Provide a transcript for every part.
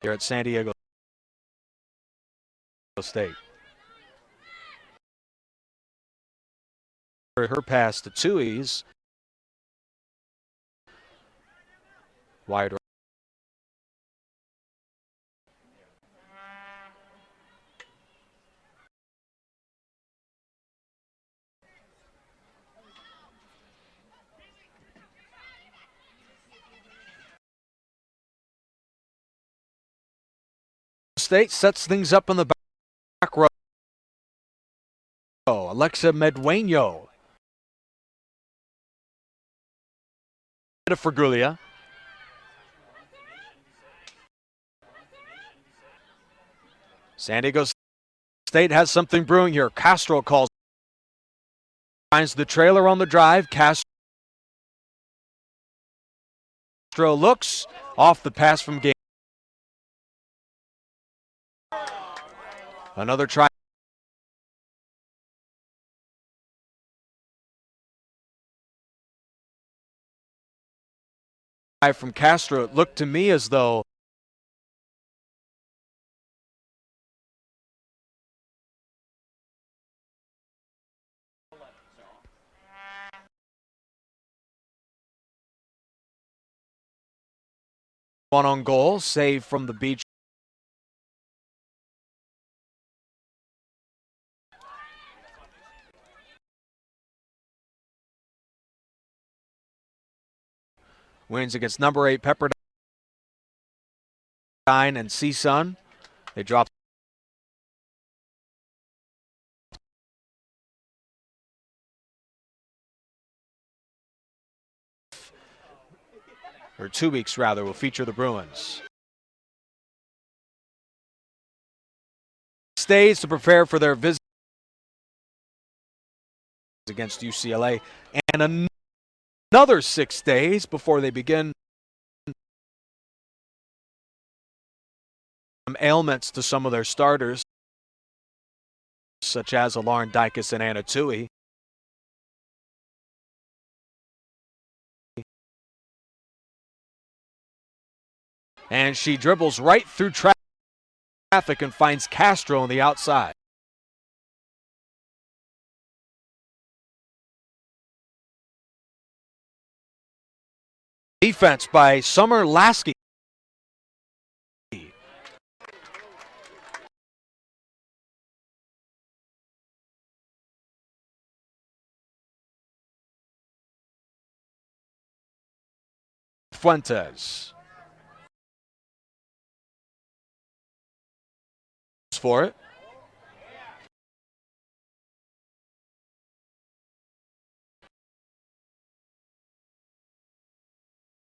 here at San Diego State. Her pass to Tui's. Wide right. State sets things up in the back row. Alexa Medueno to Fergulia. San Diego State has something brewing here. Castro calls. Finds the trailer on the drive. Castro looks off the pass from Game. Another try. From Castro. It looked to me as though one on goal, save from the beach. Wins against number 8 Pepperdine and CSUN. They drop or 2 weeks rather will feature the Bruins. Stays to prepare for their visit against UCLA, and another 6 days before they begin. Some ailments to some of their starters, such as Alarin Dicus and Anna Tui. And she dribbles right through traffic and finds Castro on the outside. Defense by Summer Lasky. Fuentes. For it.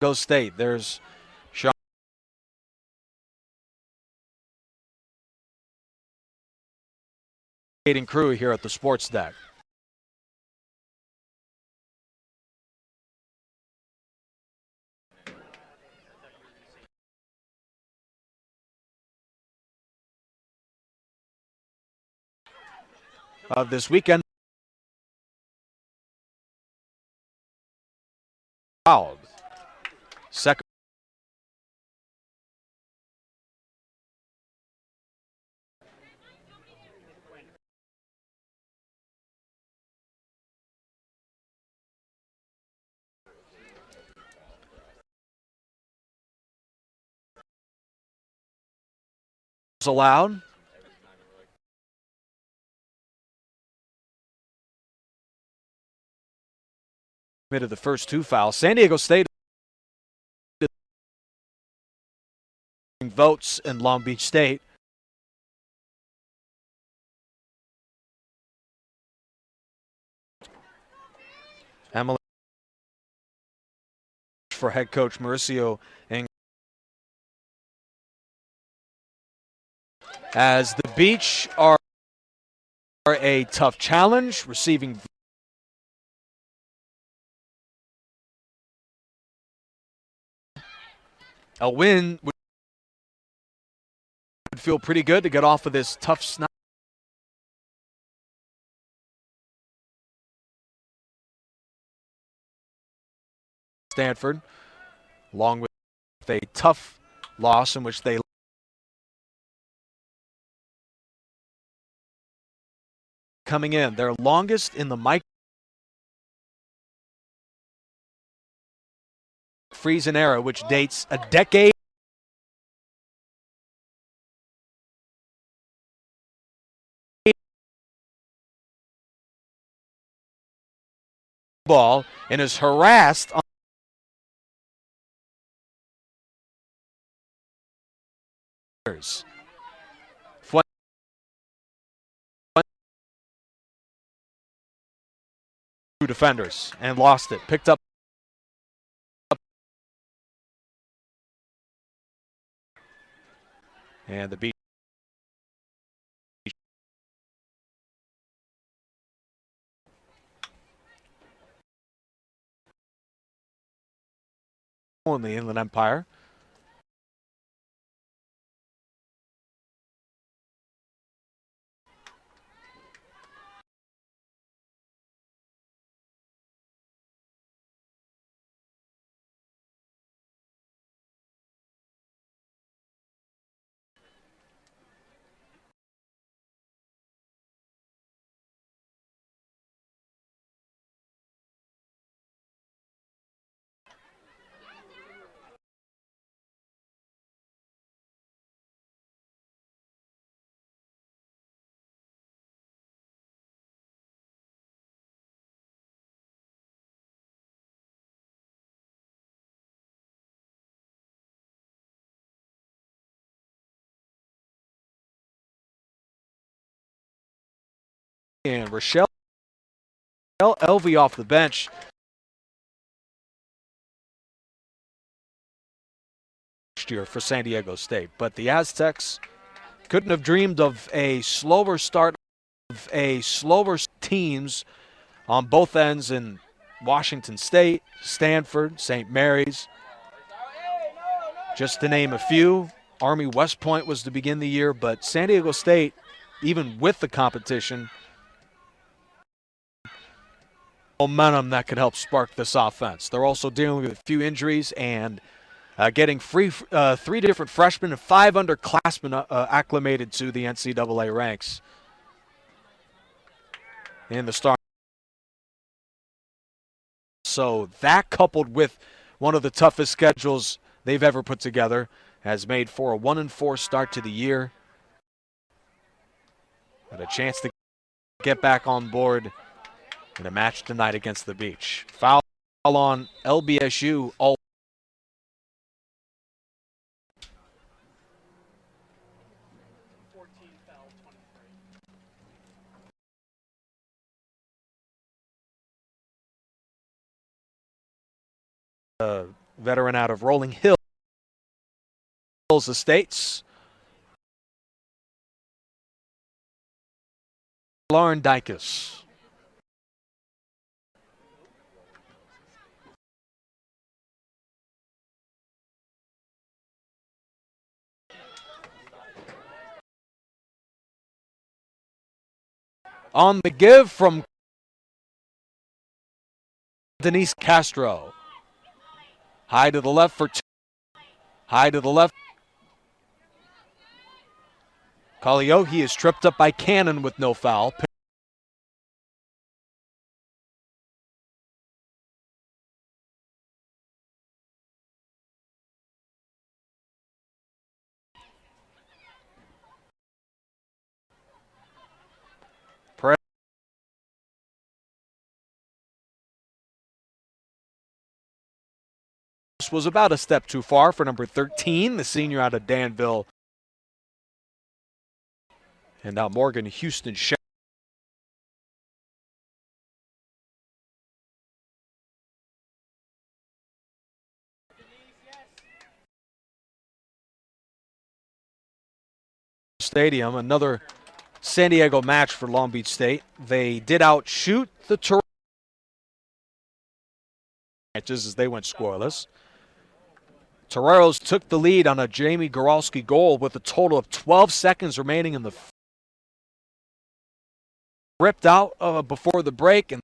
Go State. There's Sean crew here at the sports deck. Of this weekend. Fouled. Second. Allowed. Committed the first 2 fouls. San Diego State votes in Long Beach State. Emily for head coach Mauricio and as the Beach are a tough challenge, receiving a win would feel pretty good to get off of this tough snap. Stanford, along with a tough loss in which they coming in, their longest in the micro freezing era, which dates a decade. Ball and is harassed on two defenders and lost it. Picked up and the beat. In the Inland Empire. And Rochelle Elvey off the bench. Year for San Diego State, but the Aztecs couldn't have dreamed of a slower start, teams on both ends in Washington State, Stanford, St. Mary's, just to name a few. Army West Point was to begin the year, but San Diego State, even with the competition, momentum that could help spark this offense. They're also dealing with a few injuries and getting three different freshmen and 5 underclassmen acclimated to the NCAA ranks in the start. So that, coupled with one of the toughest schedules they've ever put together, has made for a 1-4 start to the year. Had a chance to get back on board in a match tonight against the Beach. Foul on LBSU. All veteran out of Rolling Hills Estates, Lauren Dykus. On the give from Denise Castro. High to the left for two. High to the left. Kaliohi is tripped up by Cannon with no foul. Was about a step too far for number 13, the senior out of Danville. And now Morgan Houston Stadium, another San Diego match for Long Beach State. They did outshoot the Toronto matches as they went scoreless. Toreros took the lead on a Jamie Goralski goal with a total of 12 seconds remaining in the ripped out before the break, and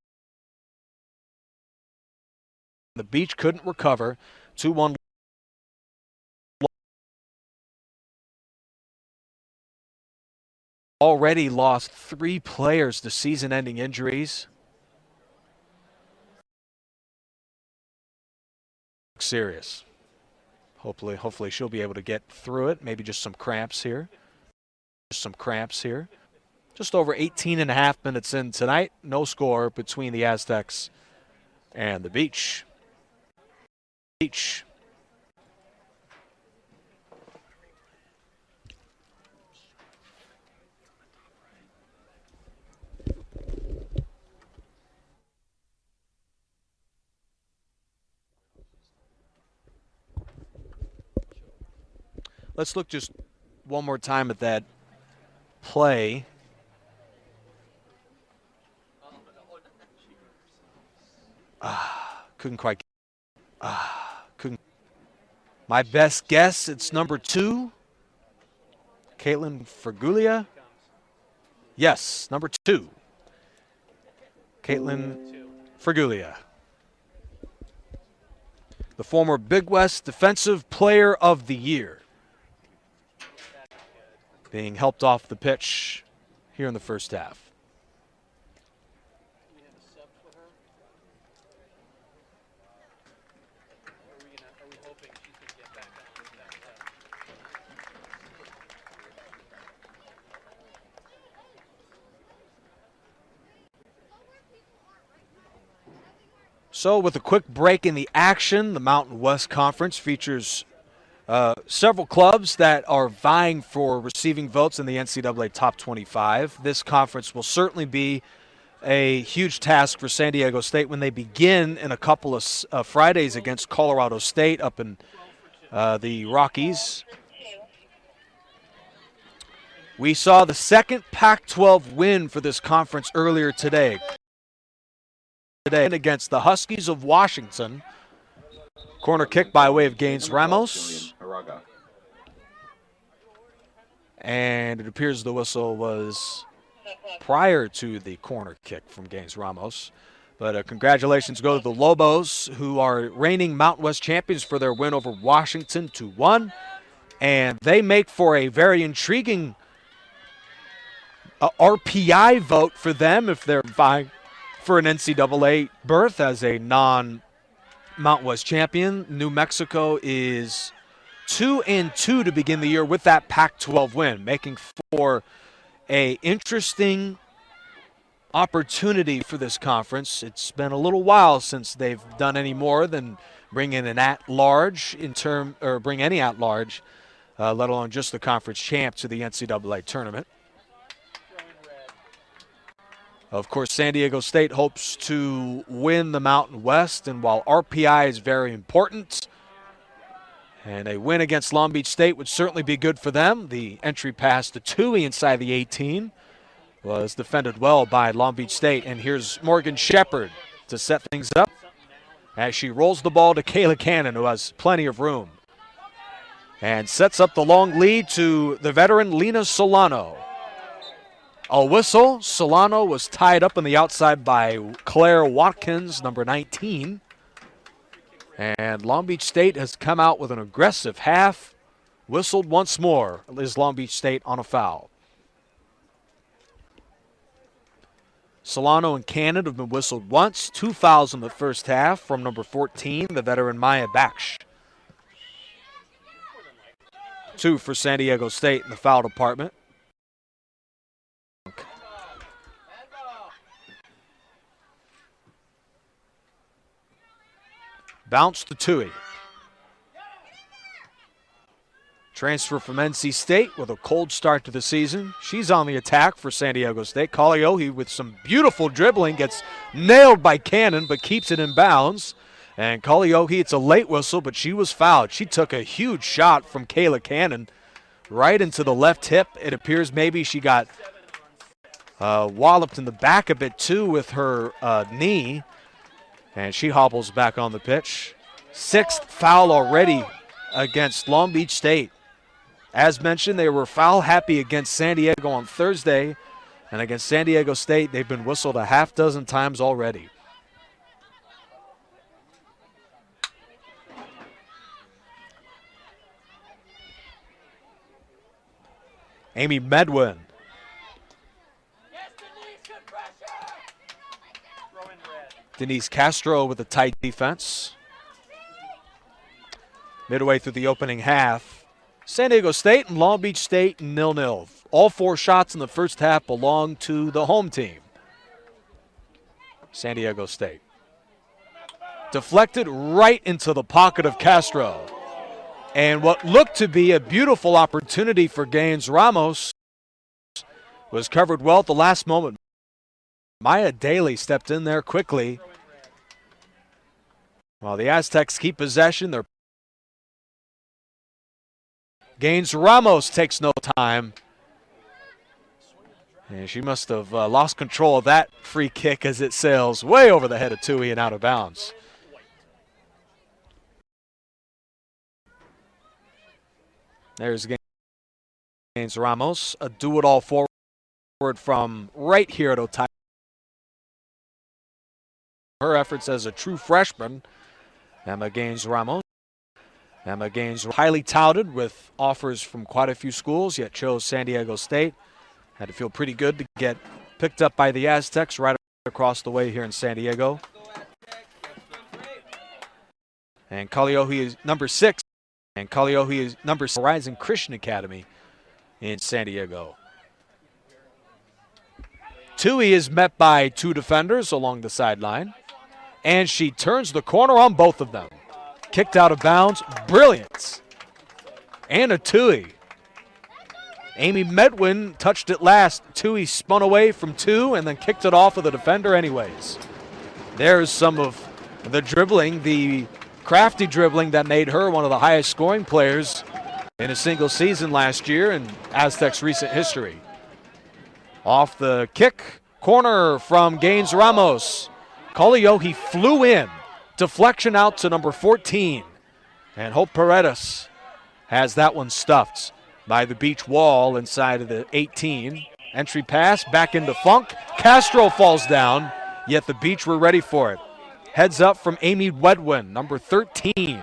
the Beach couldn't recover. 2-1. already lost 3 players to season-ending injuries. Serious. Hopefully she'll be able to get through it. Maybe just some cramps here. Just over 18 and a half minutes in tonight. No score between the Aztecs and the Beach. Let's look just one more time at that play. Couldn't quite. Couldn't. My best guess, it's number 2, Caitlin Fergulia. Yes, number 2, Caitlin Fergulia. The former Big West Defensive Player of the Year. Being helped off the pitch here in the first half. So with a quick break in the action, the Mountain West Conference features several clubs that are vying for receiving votes in the NCAA Top 25. This conference will certainly be a huge task for San Diego State when they begin in a couple of Fridays against Colorado State up in the Rockies. We saw the second Pac-12 win for this conference earlier today against the Huskies of Washington. Corner kick by way of Gaines Ramos. And it appears the whistle was prior to the corner kick from Gaines Ramos. But congratulations go to the Lobos, who are reigning Mountain West champions for their win over Washington 2-1. And they make for a very intriguing RPI vote for them if they're vying for an NCAA berth as a non-Mountain West champion. New Mexico is 2-2 to begin the year with that Pac-12 win, making for a interesting opportunity for this conference. It's been a little while since they've done any more than bring in an at-large bring any at-large, let alone just the conference champ to the NCAA tournament. Of course, San Diego State hopes to win the Mountain West, and while RPI is very important, and a win against Long Beach State would certainly be good for them. The entry pass to Tui inside the 18 was defended well by Long Beach State, and here's Morgan Shepard to set things up as she rolls the ball to Kayla Cannon, who has plenty of room, and sets up the long lead to the veteran Lena Solano. A whistle. Solano was tied up on the outside by Claire Watkins, number 19. And Long Beach State has come out with an aggressive half. Whistled once more is Long Beach State on a foul. Solano and Cannon have been whistled once. 2 fouls in the first half from number 14, the veteran Maya Baksh. 2 for San Diego State in the foul department. Bounce to Tui. Transfer from NC State with a cold start to the season. She's on the attack for San Diego State. Kaliohi with some beautiful dribbling gets nailed by Cannon but keeps it in bounds. And Kaliohi, it's a late whistle, but she was fouled. She took a huge shot from Kayla Cannon right into the left hip. It appears maybe she got walloped in the back a bit too with her knee. And she hobbles back on the pitch. 6th foul already against Long Beach State. As mentioned, they were foul happy against San Diego on Thursday. And against San Diego State, they've been whistled a half dozen times already. Amy Medwin Denise Castro with a tight defense. Midway through the opening half, San Diego State and Long Beach State 0-0. All 4 shots in the first half belong to the home team, San Diego State. Deflected right into the pocket of Castro. And what looked to be a beautiful opportunity for Gaines Ramos was covered well at the last moment. Maya Daly stepped in there quickly. While the Aztecs keep possession, Gaines Ramos takes no time. And she must have lost control of that free kick as it sails way over the head of Tui and out of bounds. There's Gaines Ramos, a do-it-all forward from right here at Otay. Her efforts as a true freshman, Emma Gaines Ramos. Emma Gaines, highly touted with offers from quite a few schools, yet chose San Diego State. Had to feel pretty good to get picked up by the Aztecs right across the way here in San Diego. And Kaliohi is number 6. And Kaliohi is number 6, Horizon Christian Academy in San Diego. Tui is met by 2 defenders along the sideline. And she turns the corner on both of them. Kicked out of bounds. Brilliant. Anna Tui. Amy Medwin touched it last. Tui spun away from 2 and then kicked it off of the defender anyways. There's some of the dribbling, the crafty dribbling that made her one of the highest scoring players in a single season last year in Aztecs' recent history. Off the kick, corner from Gaines Ramos. Kaliohi flew in. Deflection out to number 14. And Hope Paredes has that one stuffed by the beach wall inside of the 18. Entry pass back into Funk. Castro falls down, yet the beach were ready for it. Heads up from Amy Wedwin, number 13,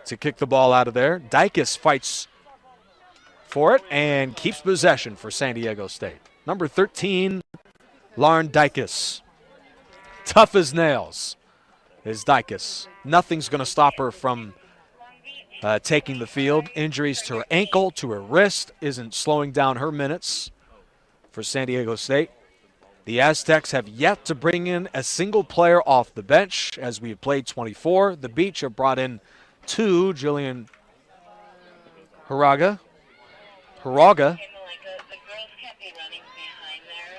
to kick the ball out of there. Dykes fights for it and keeps possession for San Diego State. Number 13, Lauren Dykes. Tough as nails is Dykes. Nothing's going to stop her from taking the field. Injuries to her ankle, to her wrist, isn't slowing down her minutes for San Diego State. The Aztecs have yet to bring in a single player off the bench as we have played 24. The Beach have brought in 2, Jillian Haraga,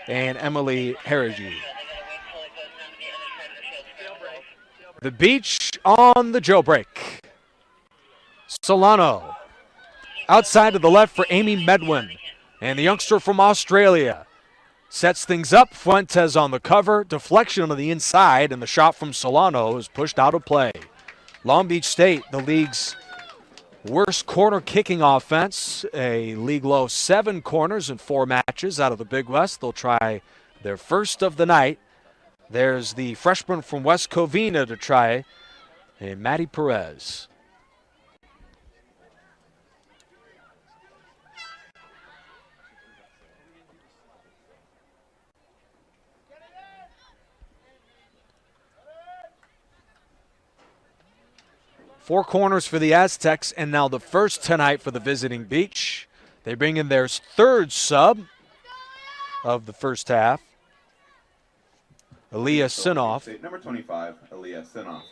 and Emily Harigi. The Beach on the jailbreak. Solano outside to the left for Amy Medwin. And the youngster from Australia sets things up. Fuentes on the cover. Deflection on the inside, and the shot from Solano is pushed out of play. Long Beach State, the league's worst corner kicking offense. A league low 7 corners in 4 matches out of the Big West. They'll try their first of the night. There's the freshman from West Covina to try, and Maddie Perez. Four corners for the Aztecs, and now the first tonight for the visiting Beach. They bring in their 3rd sub of the first half. Aaliyah Sinoff. Number 25, Aaliyah Sinoff.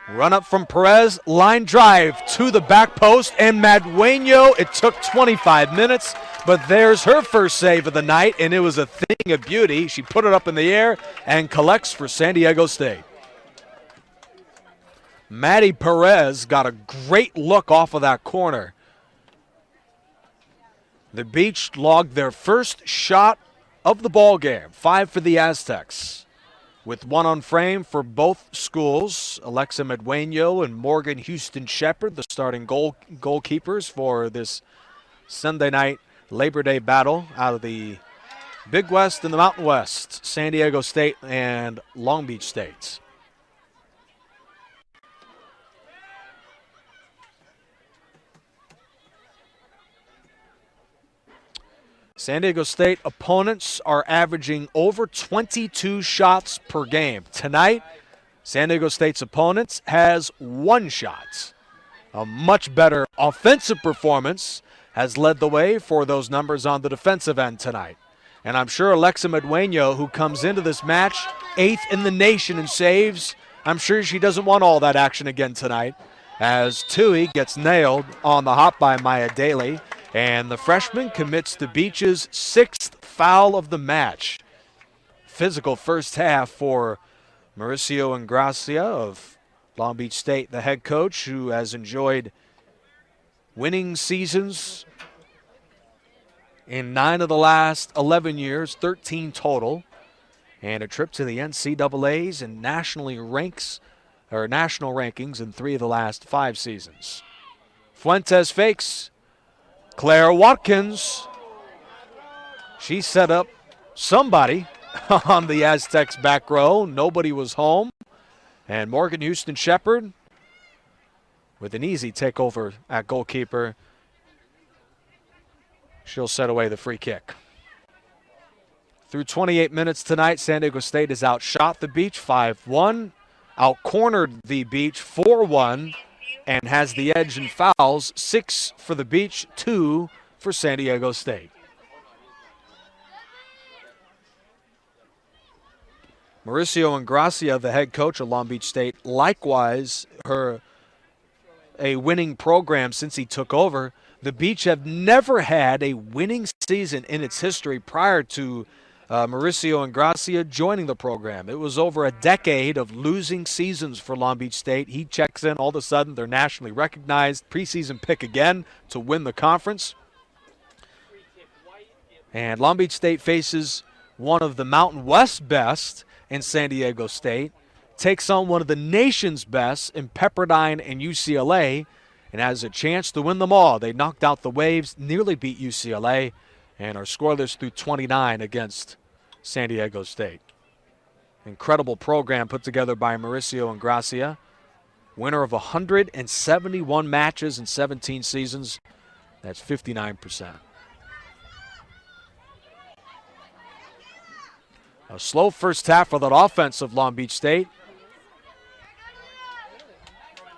Run up from Perez, line drive to the back post, and Madueño, it took 25 minutes, but there's her first save of the night, and it was a thing of beauty. She put it up in the air and collects for San Diego State. Maddie Perez got a great look off of that corner. The Beach logged their first shot of the ball game, 5 for the Aztecs, with 1 on frame for both schools. Alexa Madueño and Morgan Houston Shepard, the starting goalkeepers for this Sunday night Labor Day battle out of the Big West and the Mountain West, San Diego State and Long Beach State. San Diego State opponents are averaging over 22 shots per game. Tonight, San Diego State's opponents has 1 shot. A much better offensive performance has led the way for those numbers on the defensive end tonight. And I'm sure Alexa Medueno, who comes into this match 8th in the nation in saves, I'm sure she doesn't want all that action again tonight, as Tui gets nailed on the hop by Maya Daly, and the freshman commits the Beach's 6th foul of the match. Physical first half for Mauricio Ingracia of Long Beach State, the head coach, who has enjoyed winning seasons in 9 of the last 11 years, 13 total, and a trip to the NCAAs and national rankings in 3 of the last 5 seasons. Fuentes fakes. Claire Watkins. She set up somebody on the Aztecs back row. Nobody was home. And Morgan Houston Shepard with an easy takeover at goalkeeper. She'll set away the free kick. Through 28 minutes tonight, San Diego State has outshot the Beach 5-1, outcornered the Beach 4-1, and has the edge in fouls, 6 for the Beach, 2 for San Diego State. Mauricio Ingracia, the head coach of Long Beach State, likewise a winning program since he took over. The Beach have never had a winning season in its history prior to Mauricio Ingracia joining the program. It was over a decade of losing seasons for Long Beach State. He checks in, all of a sudden they're nationally recognized, preseason pick again to win the conference. And Long Beach State faces one of the Mountain West best in San Diego State, takes on one of the nation's best in Pepperdine and UCLA, and has a chance to win them all. They knocked out the Waves, nearly beat UCLA, and are scoreless through 29 against San Diego State. Incredible program put together by Mauricio Ingracia, winner of 171 matches in 17 seasons. That's 59%. A slow first half for that offense of Long Beach State.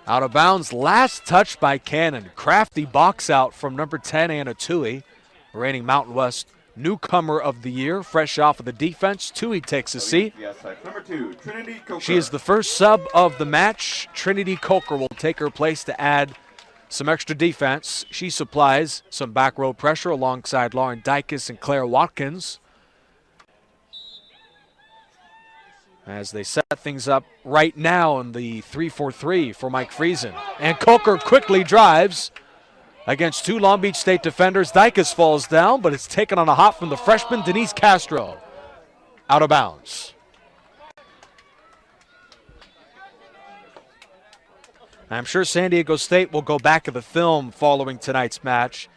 Out of bounds, last touch by Cannon. Crafty box out from number 10, Anna Tui, reigning Mountain West newcomer of the year, fresh off of the defense. Tui takes a seat. Number 2, Trinity Coker. She is the first sub of the match. Trinity Coker will take her place to add some extra defense. She supplies some back row pressure alongside Lauren Dykus and Claire Watkins, as they set things up right now in the 3-4-3 for Mike Friesen. And Coker quickly drives against 2 Long Beach State defenders. Dykus falls down, but it's taken on a hop from the freshman, Denise Castro. Out of bounds. I'm sure San Diego State will go back to the film following tonight's match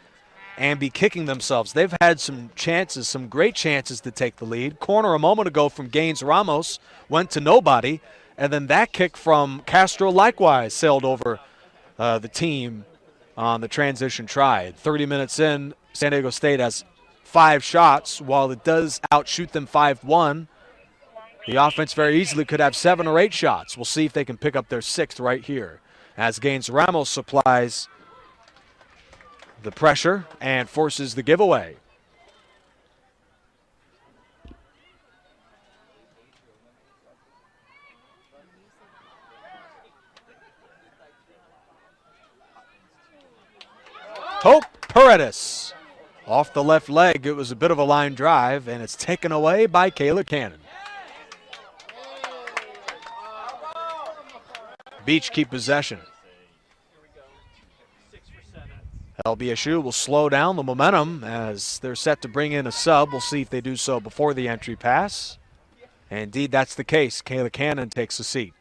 and be kicking themselves. They've had some chances, some great chances to take the lead. Corner a moment ago from Gaines Ramos went to nobody, and then that kick from Castro likewise sailed over the team on the transition try. 30 minutes in, San Diego State has 5 shots. While it does outshoot them 5-1, the offense very easily could have 7 or 8 shots. We'll see if they can pick up their 6th right here, as Gaines Ramos supplies the pressure and forces the giveaway. Hope Paredes off the left leg. It was a bit of a line drive, and it's taken away by Kayla Cannon. Beach keep possession. LBSU will slow down the momentum as they're set to bring in a sub. We'll see if they do so before the entry pass. And indeed, that's the case. Kayla Cannon takes a seat.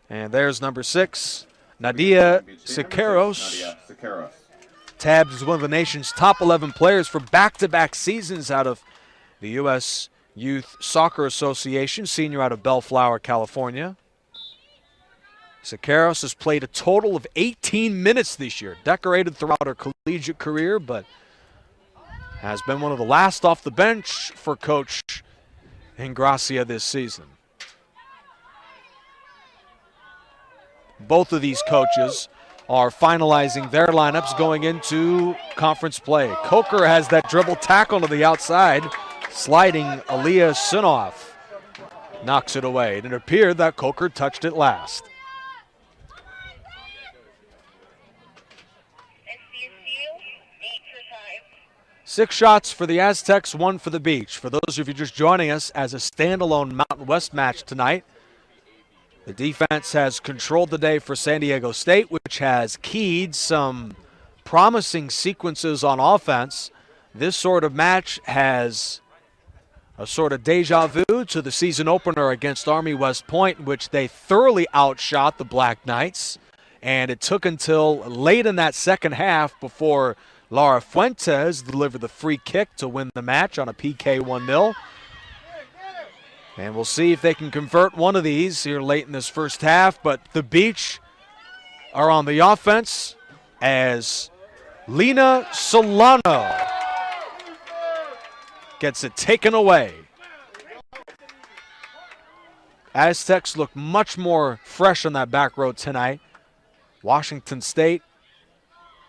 And there's number 6, Nadia Siqueiros. Tabbed as one of the nation's top 11 players for back-to-back seasons out of the U.S. Youth Soccer Association, senior out of Bellflower, California. Siqueiros has played a total of 18 minutes this year, decorated throughout her collegiate career, but has been one of the last off the bench for Coach Ingracia this season. Both of these coaches are finalizing their lineups going into conference play. Coker has that dribble tackle to the outside, sliding Aliyah Sinoff. Knocks it away. It appeared that Coker touched it last. Six shots for the Aztecs, one for the Beach. For those of you just joining us as a standalone Mountain West match tonight, the defense has controlled the day for San Diego State, which has keyed some promising sequences on offense. This sort of match has a sort of deja vu to the season opener against Army West Point, in which they thoroughly outshot the Black Knights. And it took until late in that second half before Lara Fuentes delivered the free kick to win the match on a PK 1-0. And we'll see if they can convert one of these here late in this first half. But the Beach are on the offense as Lena Solano gets it taken away. Aztecs look much more fresh on that back row tonight. Washington State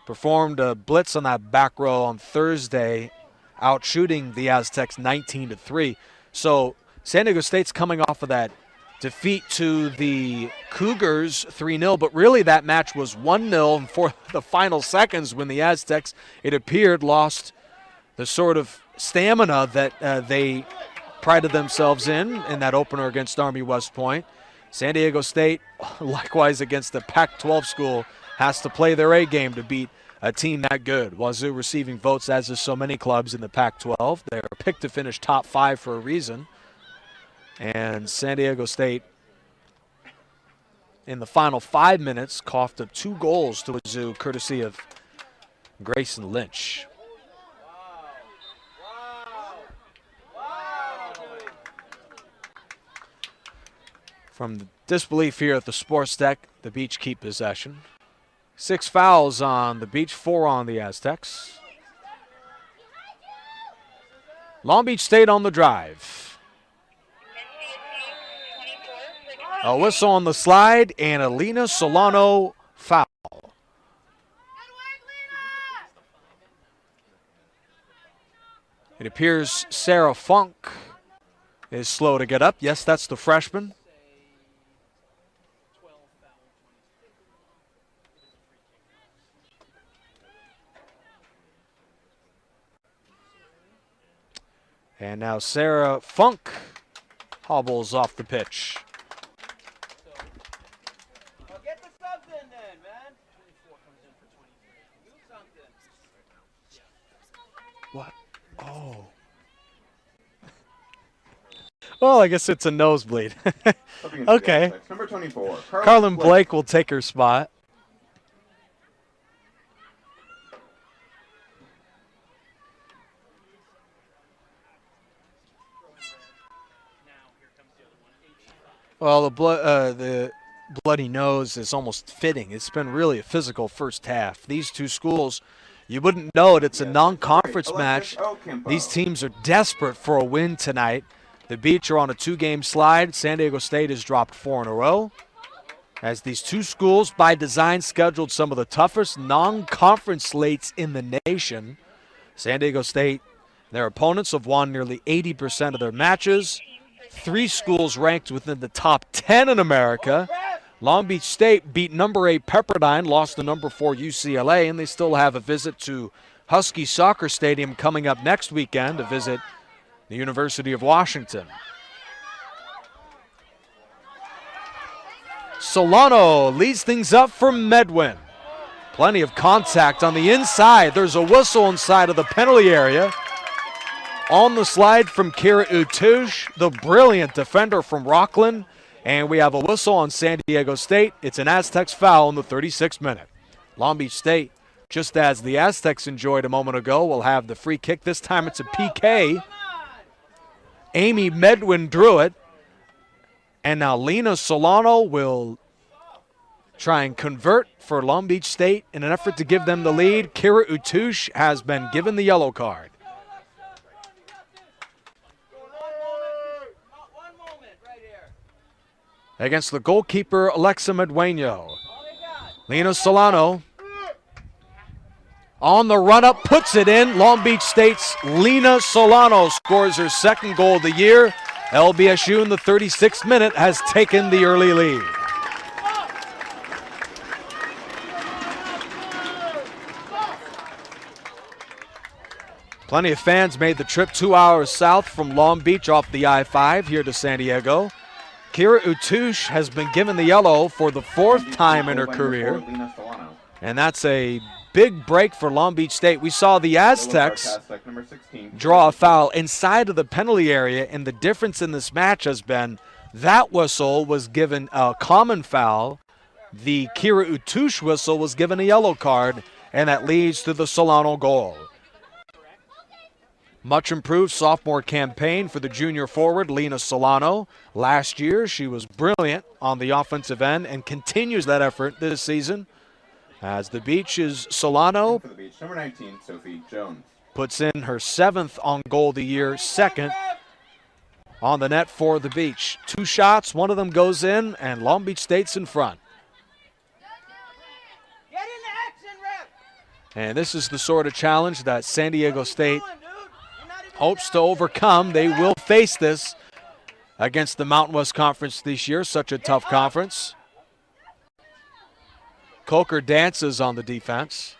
performed a blitz on that back row on Thursday, out shooting the Aztecs 19-3. So San Diego State's coming off of that defeat to the Cougars 3-0, but really that match was 1-0, and for the final seconds when the Aztecs, it appeared, lost the sort of stamina that they prided themselves in that opener against Army West Point. San Diego State, likewise against the Pac-12 school, has to play their A game to beat a team that good. Wazoo receiving votes, as is so many clubs in the Pac-12. They're picked to finish top 5 for a reason. And San Diego State, in the final 5 minutes, coughed up 2 goals to Wazoo, courtesy of Grayson Lynch. From the disbelief here at the sports deck, the Beach keep possession. 6 fouls on the Beach, 4 on the Aztecs. Long Beach State on the drive. A whistle on the slide and a Lena Solano foul. It appears Sarah Funk is slow to get up. Yes, that's the freshman. And now Sarah Funk hobbles off the pitch. Well, get the subs in then, man. 24 comes in for 23. Do something. What? Oh. Well, I guess it's a nosebleed. Okay. Number 24. Carlin Blake will take her spot. Well, the bloody nose is almost fitting. It's been really a physical first half. These two schools, you wouldn't know it. It's a non-conference match. These teams are desperate for a win tonight. The Beach are on a 2-game slide. San Diego State has dropped 4 in a row. As these two schools, by design, scheduled some of the toughest non-conference slates in the nation. San Diego State, their opponents have won nearly 80% of their matches. 3 schools ranked within the top 10 in America. Long Beach State beat number 8 Pepperdine, lost to number 4 UCLA, and they still have a visit to Husky Soccer Stadium coming up next weekend to visit the University of Washington. Solano leads things up for Medwin. Plenty of contact on the inside. There's a whistle inside of the penalty area. On the slide from Kira Utush, the brilliant defender from Rockland. And we have a whistle on San Diego State. It's an Aztecs foul in the 36th minute. Long Beach State, just as the Aztecs enjoyed a moment ago, will have the free kick. This time it's a PK. Amy Medwin drew it. And now Lena Solano will try and convert for Long Beach State in an effort to give them the lead. Kira Utush has been given the yellow card. against the goalkeeper, Alexa Medueno. Lena Solano on the run-up, puts it in. Long Beach State's Lena Solano scores her second goal of the year. LBSU in the 36th minute has taken the early lead. Plenty of fans made the trip 2 hours south from Long Beach off the I-5 here to San Diego. Kira Utouche has been given the yellow for the fourth time in her career. And that's a big break for Long Beach State. We saw the Aztecs draw a foul inside of the penalty area, and the difference in this match has been that whistle was given a common foul. The Kira Utouche whistle was given a yellow card, and that leads to the Solano goal. Much improved sophomore campaign for the junior forward, Lena Solano. Last year, she was brilliant on the offensive end and continues that effort this season. As the Beach's Solano For the Beach, number 19, Sophie Jones. puts in her 7th on goal of the year, 2nd on the net for the Beach. 2 shots, one of them goes in, and Long Beach State's in front. Get into action, rep. And this is the sort of challenge that San Diego State Come on, dude. You're not even hopes to overcome. They will face this against the Mountain West Conference this year, such a tough conference. Coker dances on the defense.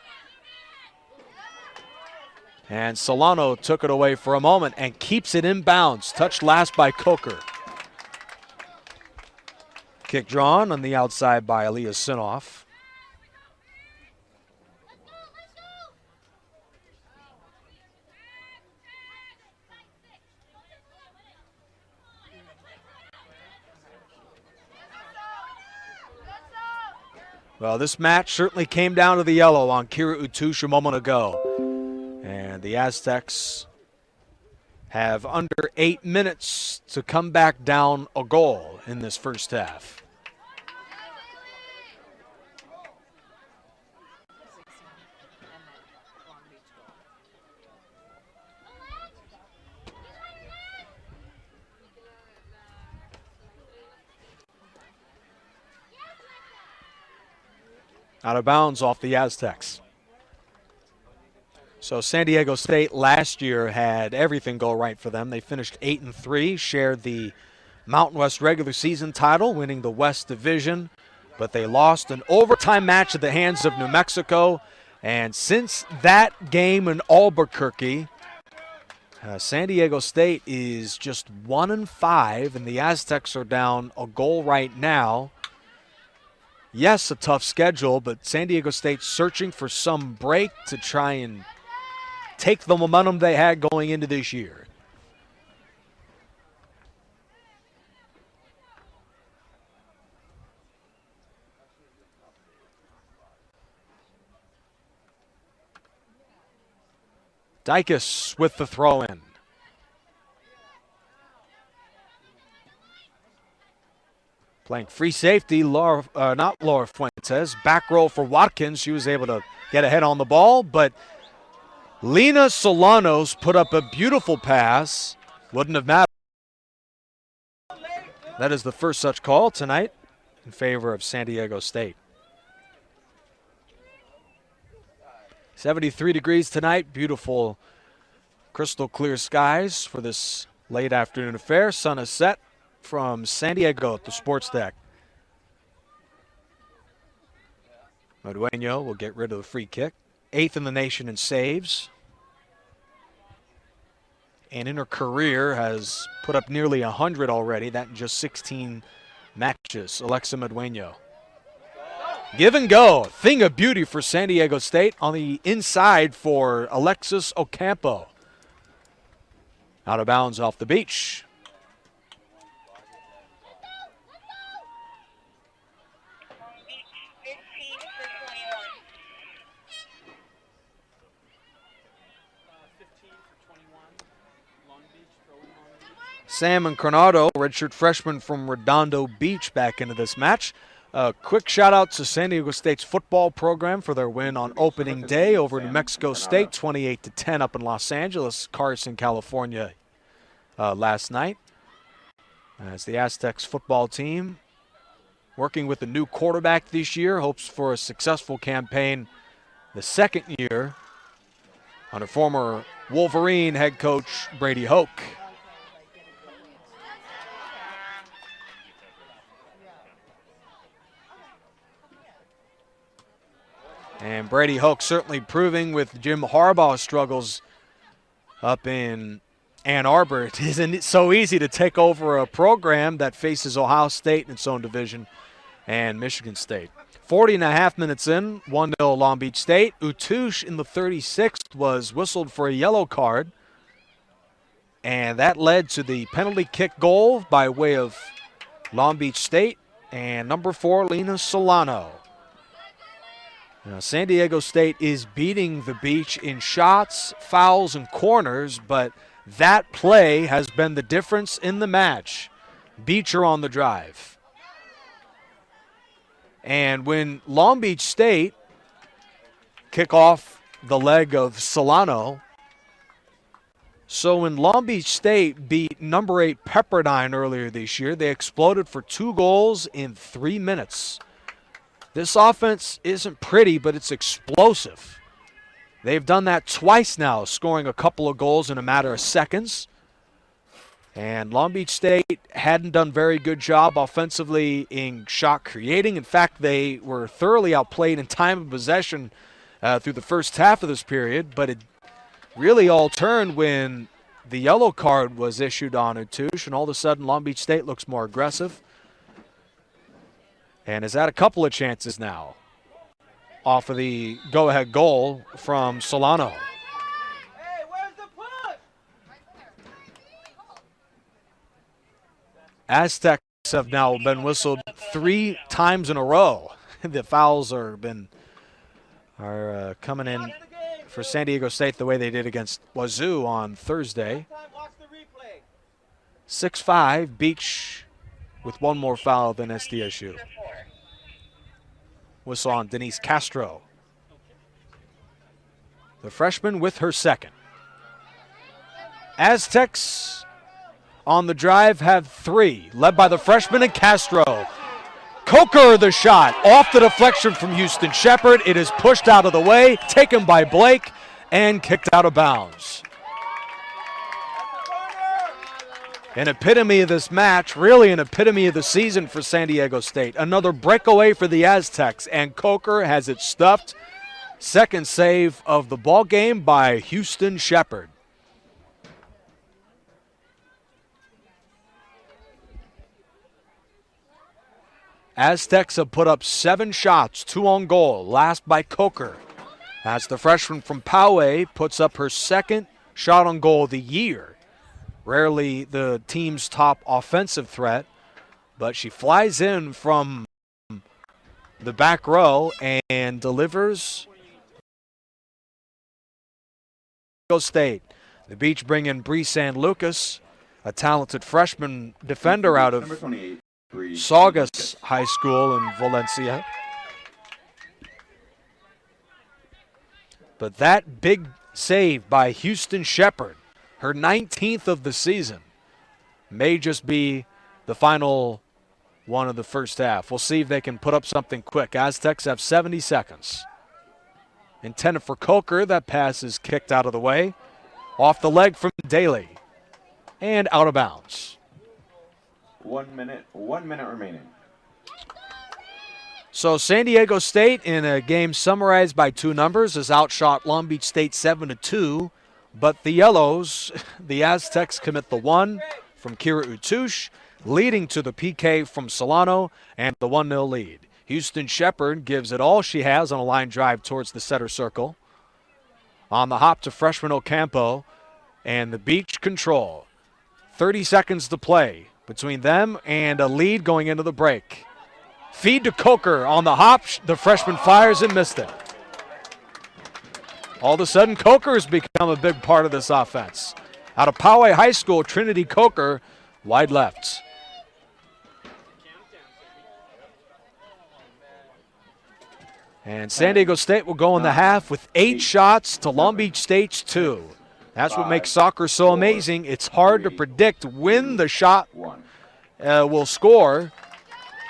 And Solano took it away for a moment and keeps it in bounds. Touched last by Coker. Kick drawn on the outside by Aliyah Sinoff. Well, this match certainly came down to the yellow on Kira Utouche a moment ago. And the Aztecs have under 8 minutes to come back down a goal in this first half. Out of bounds off the Aztecs. So San Diego State last year had everything go right for them. They finished 8-3, shared the Mountain West regular season title, winning the West Division, but they lost an overtime match at the hands of New Mexico. And since that game in Albuquerque, San Diego State is just 1-5, and the Aztecs are down a goal right now. Yes, a tough schedule, but San Diego State searching for some break to try and take the momentum they had going into this year. Dykes with the throw-in. Playing free safety, not Laura Fuentes. Back roll for Watkins. She was able to get ahead on the ball, but Lena Solano's put up a beautiful pass. Wouldn't have mattered. That is the first such call tonight in favor of San Diego State. 73 degrees tonight. Beautiful crystal clear skies for this late afternoon affair. Sun is set from San Diego at the sports deck. Medueno will get rid of the free kick. 8th in the nation in saves. And in her career has put up nearly 100 already. That in just 16 matches. Alexa Medueno. Give and go. Thing of beauty for San Diego State on the inside for Alexis Ocampo. Out of bounds off the beach. Sam Incarnado, redshirt freshman from Redondo Beach, back into this match. A quick shout out to San Diego State's football program for their win on opening day over New Mexico State, 28-10 up in Los Angeles, Carson, California last night. As the Aztecs football team working with a new quarterback this year, hopes for a successful campaign the second year under former Wolverine head coach Brady Hoke. And Brady Hoke certainly proving with Jim Harbaugh's struggles up in Ann Arbor, it isn't so easy to take over a program that faces Ohio State in its own division and Michigan State. 40.5 minutes in, 1-0 Long Beach State. Utouche in the 36th was whistled for a yellow card, and that led to the penalty kick goal by way of Long Beach State and number 4, Lena Solano. Now, San Diego State is beating the Beach in shots, fouls, and corners, but that play has been the difference in the match. Beach are on the drive. And when Long Beach State kick off the leg of Solano, so when Long Beach State beat number 8 Pepperdine earlier this year, they exploded for 2 goals in 3 minutes. This offense isn't pretty, but it's explosive. They've done that twice now, scoring a couple of goals in a matter of seconds. And Long Beach State hadn't done a very good job offensively in shot creating. In fact, they were thoroughly outplayed in time of possession through the first half of this period, but it really all turned when the yellow card was issued on Utouche, and all of a sudden Long Beach State looks more aggressive and has had a couple of chances now off of the go-ahead goal from Solano. Hey, where's the push? Aztecs have now been whistled 3 times in a row. The fouls are coming in for San Diego State the way they did against Wazoo on Thursday. Watch the replay. 6-5, Beach with one more foul than SDSU. Whistle on Denise Castro. The freshman with her second. Aztecs on the drive have 3, led by the freshman and Castro. Coker the shot, off the deflection from Houston Shepard. It is pushed out of the way, taken by Blake, and kicked out of bounds. An epitome of this match, really an epitome of the season for San Diego State. Another breakaway for the Aztecs, and Coker has it stuffed. Second save of the ball game by Houston Shepard. Aztecs have put up 7 shots, 2 on goal, last by Coker. As the freshman from Poway puts up her second shot on goal of the year. Rarely the team's top offensive threat, but she flies in from the back row and delivers. State. The Beach bring in Bree San Lucas, a talented freshman defender out of Saugus High School in Valencia. But that big save by Houston Shepard, her 19th of the season, may just be the final one of the first half. We'll see if they can put up something quick. Aztecs have 70 seconds. Intended for Coker, that pass is kicked out of the way. Off the leg from Daly. And out of bounds. 1 minute remaining. So San Diego State, in a game summarized by 2 numbers, has outshot Long Beach State 7-2. But the Yellows, the Aztecs commit the 1 from Kira Utouche, leading to the PK from Solano and the 1-0 lead. Houston Shepard gives it all she has on a line drive towards the center circle. On the hop to freshman Ocampo, and the Beach control. 30 seconds to play between them and a lead going into the break. Feed to Coker on the hop. The freshman fires and missed it. All of a sudden, Coker has become a big part of this offense. Out of Poway High School, Trinity Coker, wide left. And San Diego State will go in the half with 8 shots to Long Beach State's 2. That's what makes soccer so amazing. It's hard to predict when the shot will score.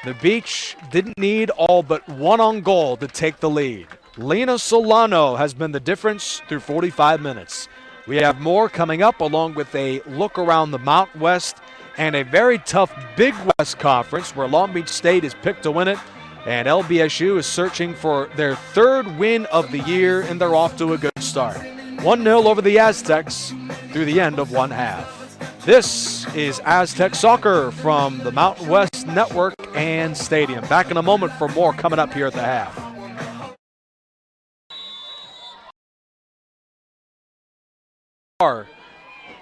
The Beach didn't need all but one on goal to take the lead. Lena Solano has been the difference through 45 minutes. We have more coming up, along with a look around the Mountain West and a very tough Big West Conference where Long Beach State is picked to win it, and LBSU is searching for their third win of the year, and they're off to a good start. 1-0 over the Aztecs through the end of one half. This is Aztec Soccer from the Mountain West Network and Stadium. Back in a moment for more coming up here at the half.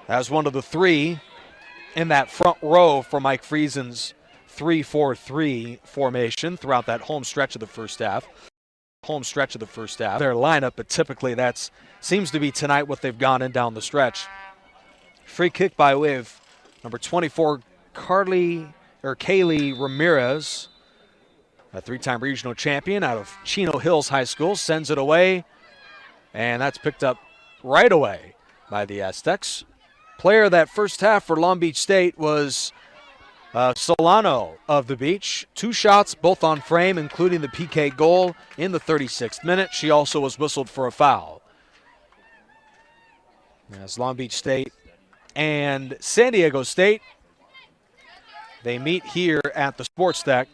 As one of the three in that front row for Mike Friesen's 3-4-3 formation throughout that home stretch of the first half. Their lineup, but typically that seems to be tonight what they've gone in down the stretch. Free kick by way of number 24, Kaylee Ramirez, a three-time regional champion out of Chino Hills High School, sends it away, and that's picked up right away by the Aztecs. Player of that first half for Long Beach State was Solano of the Beach. 2 shots, both on frame, including the PK goal in the 36th minute. She also was whistled for a foul. As Long Beach State and San Diego State, they meet here at the Sports Deck,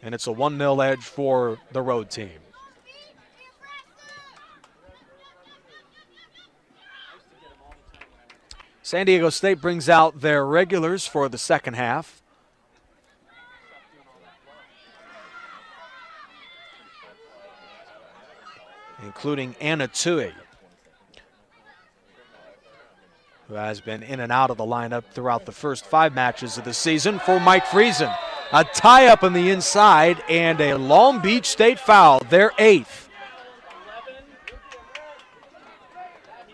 and it's a 1-0 edge for the road team. San Diego State brings out their regulars for the second half. Including Anna Tui, who has been in and out of the lineup throughout the first 5 matches of the season for Mike Friesen. A tie-up on the inside and a Long Beach State foul, their 8th.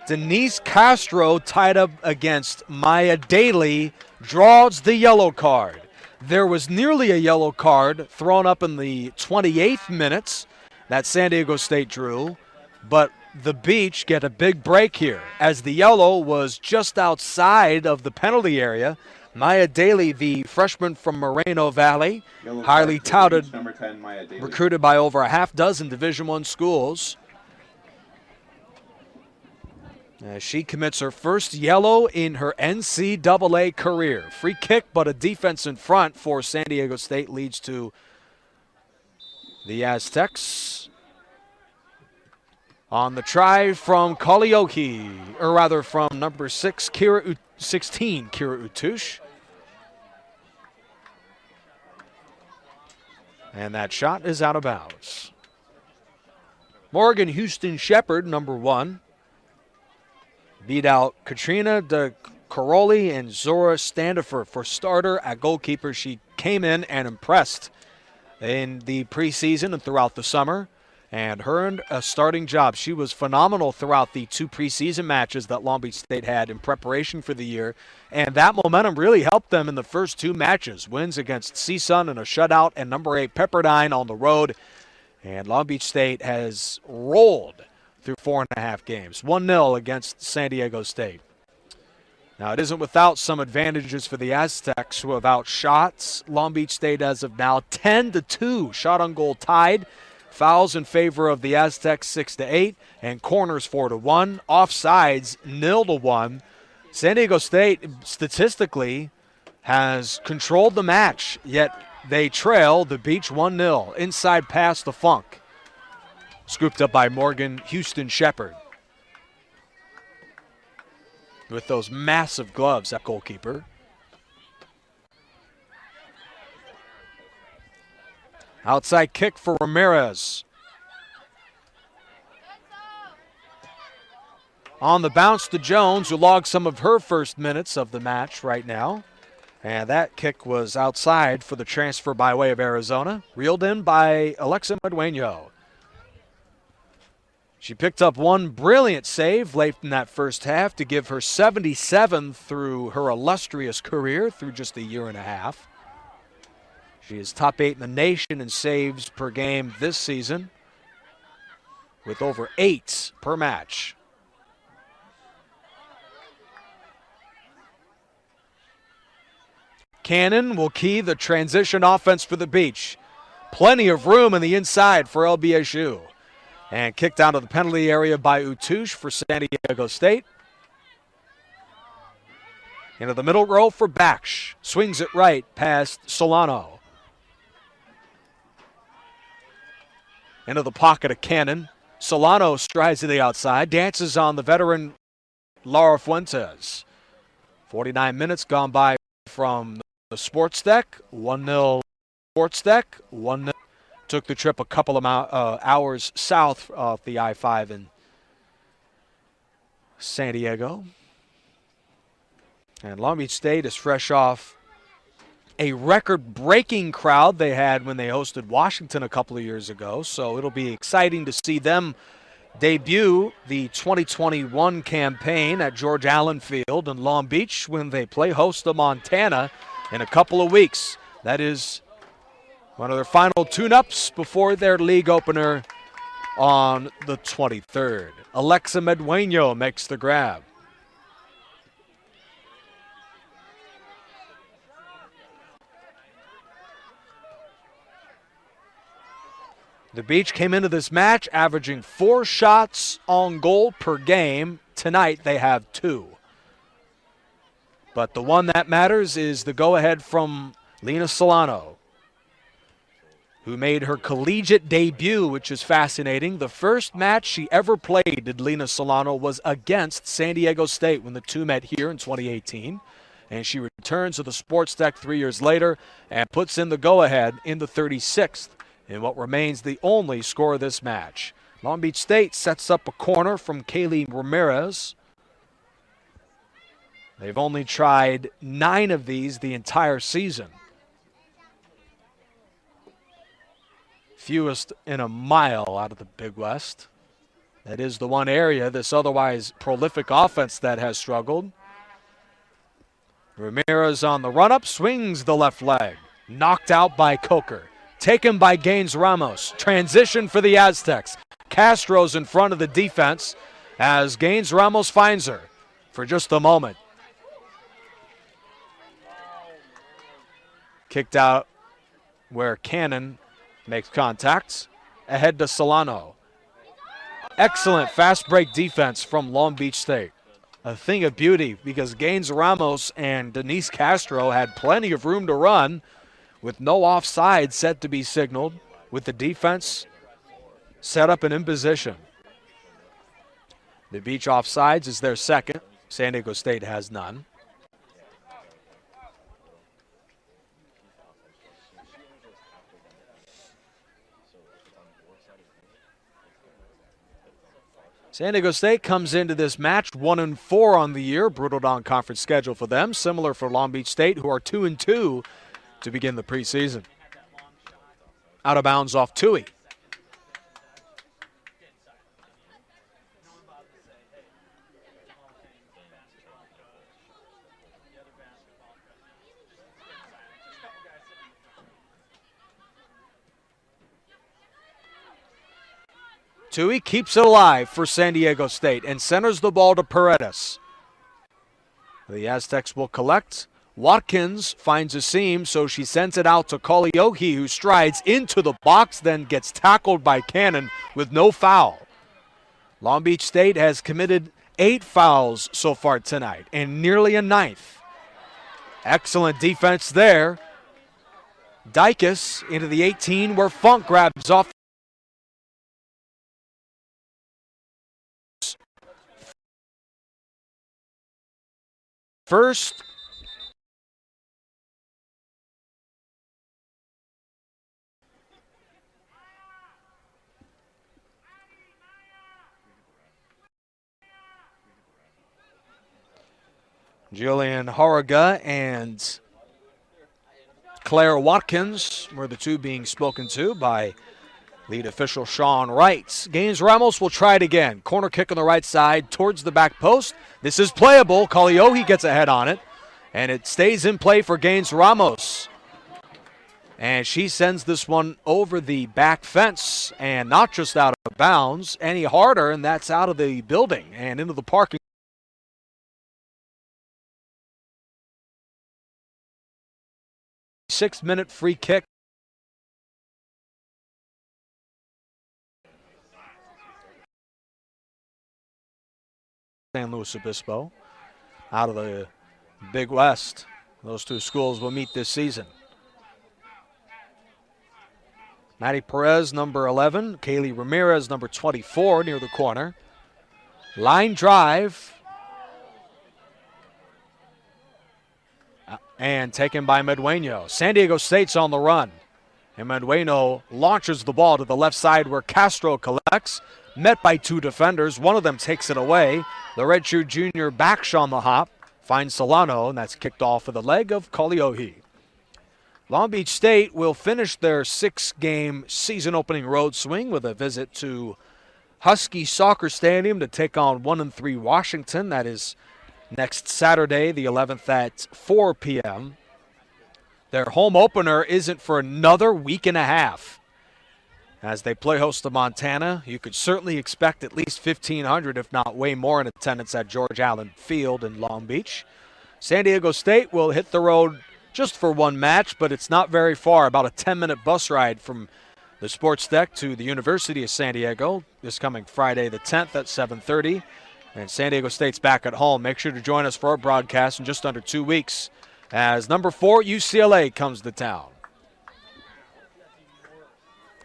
Denise Castro, tied up against Maya Daly, draws the yellow card. There was nearly a yellow card thrown up in the 28th minutes that San Diego State drew, but the Beach get a big break here as the yellow was just outside of the penalty area. Maya Daly, the freshman from Moreno Valley, highly touted, number 10, Maya Daly, recruited by over a half dozen Division I schools. She commits her first yellow in her NCAA career. Free kick, but a defense in front for San Diego State leads to the Aztecs. On the try from Kalioki, or rather from number 16, Kira Utush. And that shot is out of bounds. Morgan Houston Shepard, number 1. Beat out Katrina De Caroli and Zora Standifer for starter at goalkeeper. She came in and impressed in the preseason and throughout the summer and earned a starting job. She was phenomenal throughout the 2 preseason matches that Long Beach State had in preparation for the year, and that momentum really helped them in the first 2 matches. Wins against CSUN in a shutout and number 8 Pepperdine on the road, and Long Beach State has rolled through 4.5 games. 1-0 against San Diego State. Now, it isn't without some advantages for the Aztecs, who have outshot Long Beach State as of now 10-2. Shot on goal tied. Fouls in favor of the Aztecs 6-8, and corners 4-1. Offsides 0-1. San Diego State statistically has controlled the match, yet they trail the Beach 1-0. Inside pass to Funk. Scooped up by Morgan Houston Shepard. With those massive gloves at goalkeeper. Outside kick for Ramirez. On the bounce to Jones, who logged some of her first minutes of the match right now. And that kick was outside for the transfer by way of Arizona. Reeled in by Alexa Medueno. She picked up one brilliant save late in that first half to give her 77 through her illustrious career through just a year and a half. She is top 8 in the nation in saves per game this season, with over 8 per match. Cannon will key the transition offense for the Beach. Plenty of room in the inside for LBSU. And kicked out of the penalty area by Utouche for San Diego State. Into the middle row for Baksh. Swings it right past Solano. Into the pocket of Cannon. Solano strides to the outside. Dances on the veteran Laura Fuentes. 49 minutes gone by from the sports deck. 1-0 sports deck. 1-0. Took the trip a couple of hours south of the I-5 in San Diego. And Long Beach State is fresh off a record-breaking crowd they had when they hosted Washington a couple of years ago. So it'll be exciting to see them debut the 2021 campaign at George Allen Field in Long Beach when they play host to Montana in a couple of weeks. That is one of their final tune-ups before their league opener on the 23rd. Alexa Medueno makes the grab. The Beach came into this match averaging 4 shots on goal per game. Tonight they have 2. But the one that matters is the go-ahead from Lena Solano, who made her collegiate debut, which is fascinating. The first match she ever played, did Lena Solano, was against San Diego State when the two met here in 2018. And she returns to the sports deck 3 years later and puts in the go-ahead in the 36th. In what remains the only score of this match. Long Beach State sets up a corner from Kaylee Ramirez. They've only tried 9 of these the entire season. Fewest in a mile out of the Big West. That is the one area, this otherwise prolific offense, that has struggled. Ramirez on the run-up, swings the left leg. Knocked out by Coker. Taken by Gaines Ramos. Transition for the Aztecs. Castro's in front of the defense as Gaines Ramos finds her for just a moment. Kicked out where Cannon makes contact. Ahead to Solano. Excellent fast break defense from Long Beach State. A thing of beauty because Gaines Ramos and Denise Castro had plenty of room to run, with no offside set to be signaled, with the defense set up and in position. The Beach offsides is their second. San Diego State has none. San Diego State comes into this match 1-4 on the year. Brutal non-conference schedule for them. Similar for Long Beach State, who are 2-2 to begin the preseason. Out of bounds off Tui. Tui keeps it alive for San Diego State and centers the ball to Paredes. The Aztecs will collect. Watkins finds a seam, so she sends it out to Kaliohi, who strides into the box, then gets tackled by Cannon with no foul. Long Beach State has committed 8 fouls so far tonight and nearly a 9th. Excellent defense there. Dykes into the 18 where Funk grabs off. First Jillian Haraga and Claire Watkins were the two being spoken to by lead official Sean Wright. Gaines Ramos will try it again. Corner kick on the right side towards the back post. This is playable. Kaliohi gets ahead on it, and it stays in play for Gaines Ramos. And she sends this one over the back fence, and not just out of bounds any harder, and that's out of the building and into the parking 6-minute free kick. San Luis Obispo out of the Big West. Those two schools will meet this season. Maddie Perez, number 11. Kaylee Ramirez, number 24, near the corner. Line drive. And taken by Medueno. San Diego State's on the run. And Medueno launches the ball to the left side where Castro collects. Met by two defenders. One of them takes it away. The redshirt junior backs on the hop. Finds Solano, and that's kicked off of the leg of Kaliohi. Long Beach State will finish their 6-game season-opening road swing with a visit to Husky Soccer Stadium to take on 1-3 Washington. That is next Saturday, the 11th at 4 p.m. Their home opener isn't for another week and a half. As they play host to Montana, you could certainly expect at least 1,500, if not way more, in attendance at George Allen Field in Long Beach. San Diego State will hit the road just for one match, but it's not very far, about a 10-minute bus ride from the sports deck to the University of San Diego this coming Friday the 10th at 7:30. And San Diego State's back at home. Make sure to join us for our broadcast in just under 2 weeks as number 4 UCLA comes to town.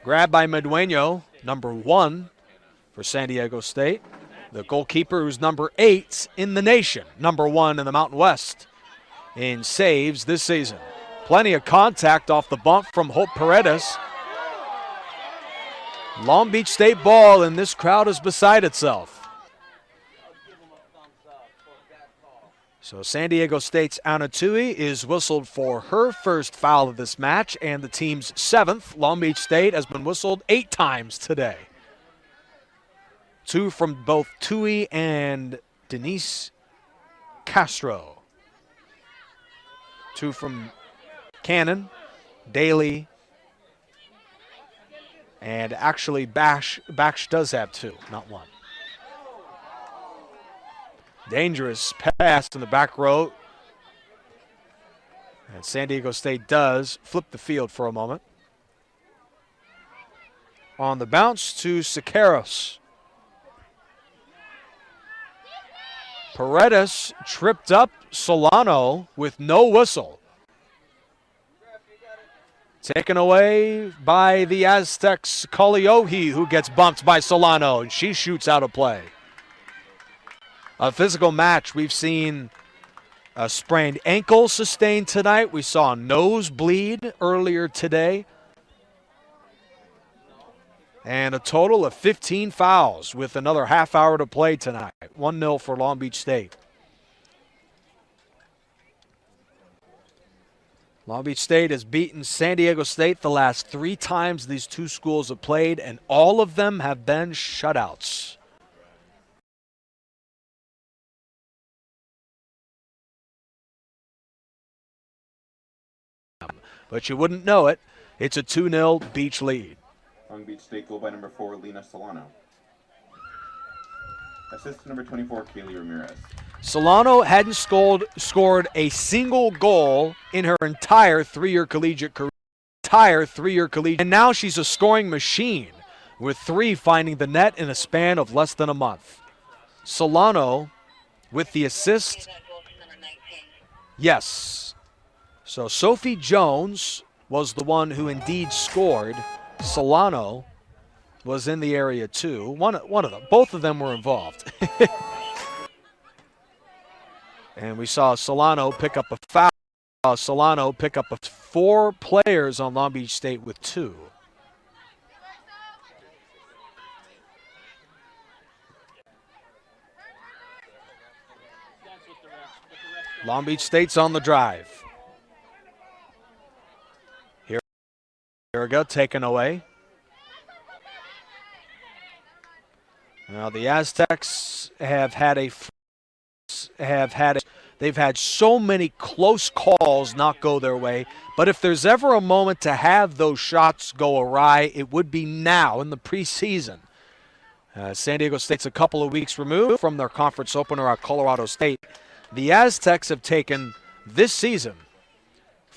Grabbed by Medueno, number 1 for San Diego State. The goalkeeper who's number 8 in the nation, number 1 in the Mountain West in saves this season. Plenty of contact off the bump from Hope Paredes. Long Beach State ball, and this crowd is beside itself. So San Diego State's Anna Tui is whistled for her first foul of this match and the team's 7th. Long Beach State has been whistled 8 times today. 2 from both Tui and Denise Castro. 2 from Cannon, Daly, and actually Bash does have 2, not 1. Dangerous pass in the back row. And San Diego State does flip the field for a moment. On the bounce to Siqueiros. Paredes tripped up Solano with no whistle. Taken away by the Aztecs' Kaliohi, who gets bumped by Solano, and she shoots out of play. A physical match. We've seen a sprained ankle sustained tonight. We saw a nosebleed earlier today. And a total of 15 fouls with another half hour to play tonight. 1-0 for Long Beach State. Long Beach State has beaten San Diego State the last 3 times these two schools have played, and all of them have been shutouts. But you wouldn't know it. It's a 2-0 Beach lead. Long Beach State goal by number 4, Lena Solano. Assist number 24, Kaylee Ramirez. Solano hadn't scored a single goal in her entire 3-year collegiate career. And now she's a scoring machine, with 3 finding the net in a span of less than a month. Solano with the assist. Yes. So Sophie Jones was the one who indeed scored. Solano was in the area too. One of them. Both of them were involved. And we saw Solano pick up a foul. Solano pick up 4 players on Long Beach State with 2. Long Beach State's on the drive. Here we go, taken away. Now the Aztecs have they've had so many close calls not go their way, but if there's ever a moment to have those shots go awry, it would be now in the preseason. San Diego State's a couple of weeks removed from their conference opener at Colorado State. The Aztecs have taken this season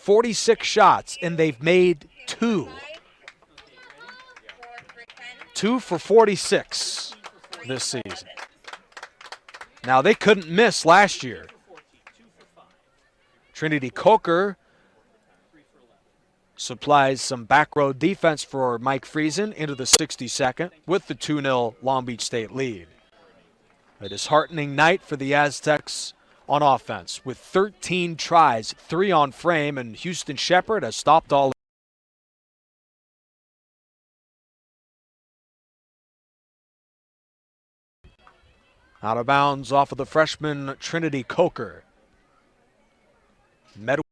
46 shots, and they've made 2. 2 for 46 this season. Now, they couldn't miss last year. Trinity Coker supplies some back row defense for Mike Friesen into the 62nd with the 2-0 Long Beach State lead. A disheartening night for the Aztecs on offense with 13 tries, 3 on frame, and Houston Shepard has stopped all. Out of bounds off of the freshman Trinity Coker. Medwin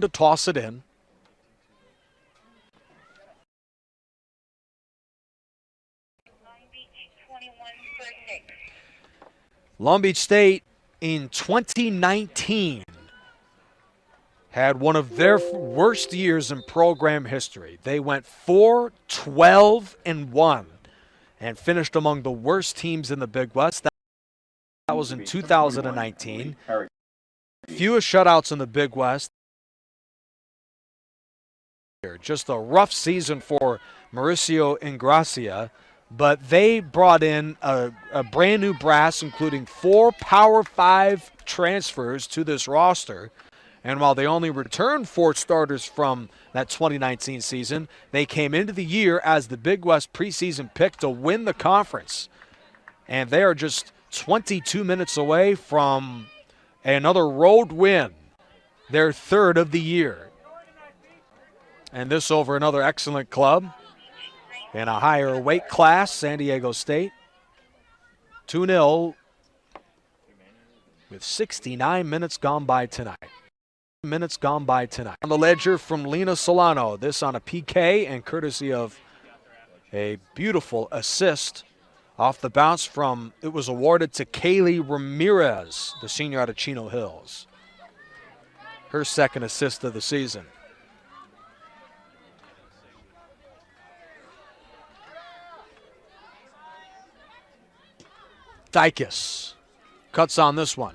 to toss it in. Long Beach State in 2019 had one of their worst years in program history. They went 4-12-1 and finished among the worst teams in the Big West. That was in 2019. Fewest shutouts in the Big West. Just a rough season for Mauricio Ingracia, but they brought in a brand new brass, including 4 Power 5 transfers to this roster. And while they only returned 4 starters from that 2019 season, they came into the year as the Big West preseason pick to win the conference. And they are just 22 minutes away from another road win, their 3rd of the year. And this over another excellent club in a higher weight class, San Diego State. 2-0 with 69 minutes gone by tonight. On the ledger from Lena Solano. This on a PK and courtesy of a beautiful assist off the bounce from, it was awarded to Kaylee Ramirez, the senior out of Chino Hills. Her 2nd assist of the season. Dykes cuts on this one.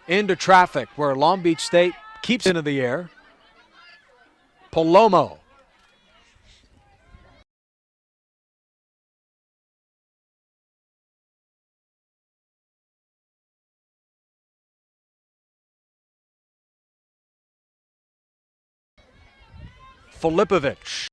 Into traffic where Long Beach State keeps into the air. Palomo. Filipovic.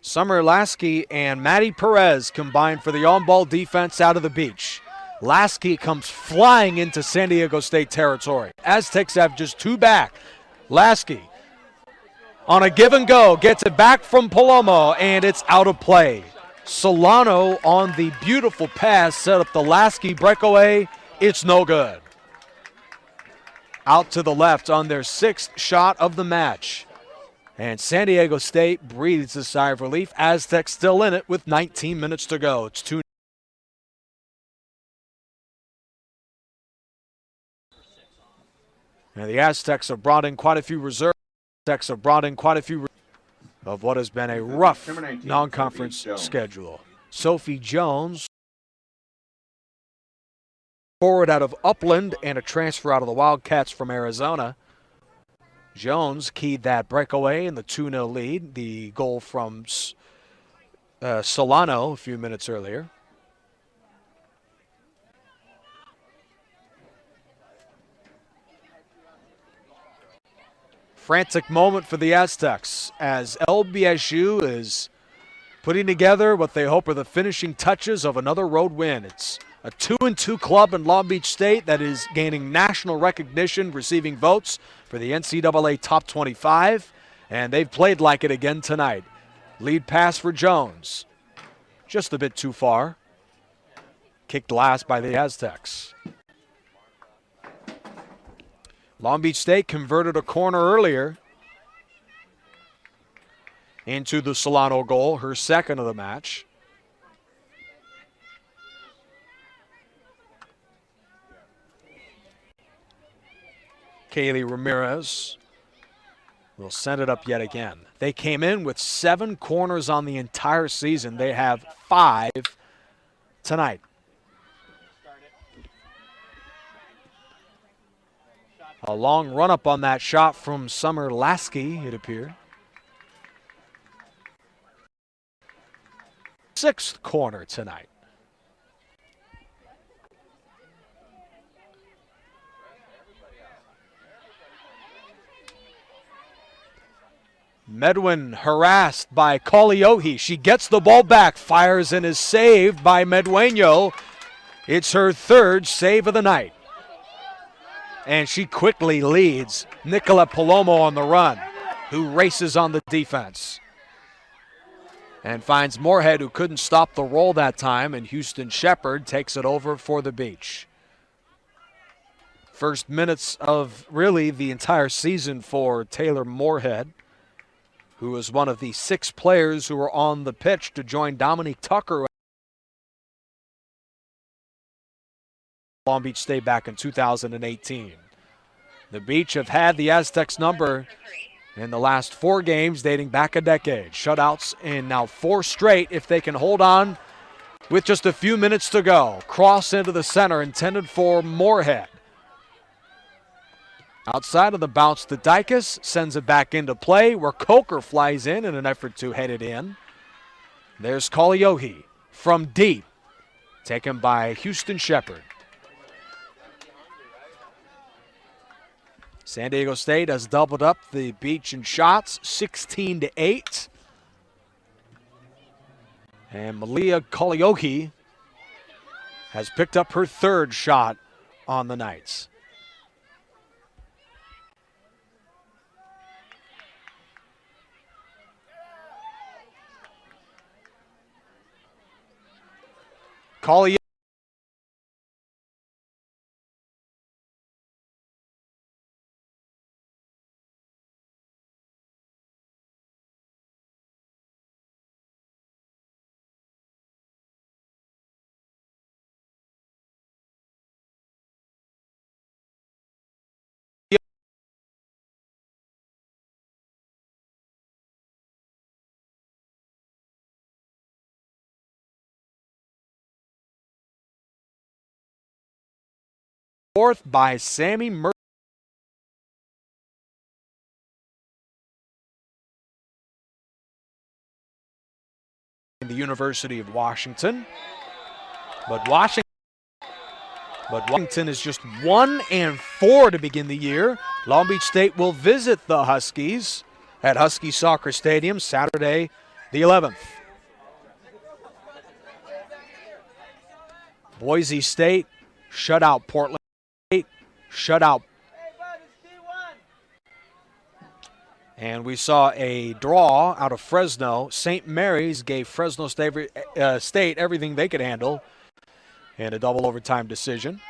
Summer Lasky and Maddie Perez combined for the on-ball defense out of the beach. Lasky comes flying into San Diego State territory. Aztecs have just 2 back. Lasky on a give and go gets it back from Palomo, and it's out of play. Solano on the beautiful pass set up the Lasky breakaway. It's no good. Out to the left on their 6th shot of the match. And San Diego State breathes a sigh of relief. Aztecs still in it with 19 minutes to go. It's 2. And the Aztecs have brought in quite a few reserves. Of what has been a rough non-conference schedule. Sophie Jones, forward out of Upland and a transfer out of the Wildcats from Arizona. Jones keyed that breakaway in the 2-0 lead, the goal from Solano a few minutes earlier. Frantic moment for the Aztecs as LBSU is putting together what they hope are the finishing touches of another road win. It's a 2-2 club in Long Beach State that is gaining national recognition, receiving votes for the NCAA Top 25, and they've played like it again tonight. Lead pass for Jones. Just a bit too far. Kicked last by the Aztecs. Long Beach State converted a corner earlier into the Solano goal, her second of the match. Kaylee Ramirez will send it up yet again. They came in with 7 corners on the entire season. They have 5 tonight. A long run-up on that shot from Summer Lasky, it appeared. 6th corner tonight. Medwin harassed by Kaliohi. She gets the ball back, fires and is saved by Medueno. It's her 3rd save of the night. And she quickly leads Nicola Palomo on the run, who races on the defense. And finds Moorhead, who couldn't stop the roll that time, and Houston Shepard takes it over for the Beach. First minutes of really the entire season for Taylor Moorhead, who is one of the 6 players who were on the pitch to join Dominique Tucker Long Beach State back in 2018. The Beach have had the Aztecs number in the last 4 games dating back a decade. Shutouts in now 4 straight if they can hold on with just a few minutes to go. Cross into the center intended for Moorhead. Outside of the bounce, the Dicus sends it back into play where Coker flies in an effort to head it in. There's Kaliohi from deep, taken by Houston Shepard. San Diego State has doubled up the Beach in shots, 16-8. And Malia Kaliohi has picked up her 3rd shot on the Knights. Kaliohi. Fourth by Sammy Murphy. The University of Washington. But Washington is just 1-4 to begin the year. Long Beach State will visit the Huskies at Husky Soccer Stadium Saturday the 11th. Boise State shut out Portland State, shut out. And we saw a draw out of Fresno. St. Mary's gave Fresno State everything they could handle in a double overtime decision.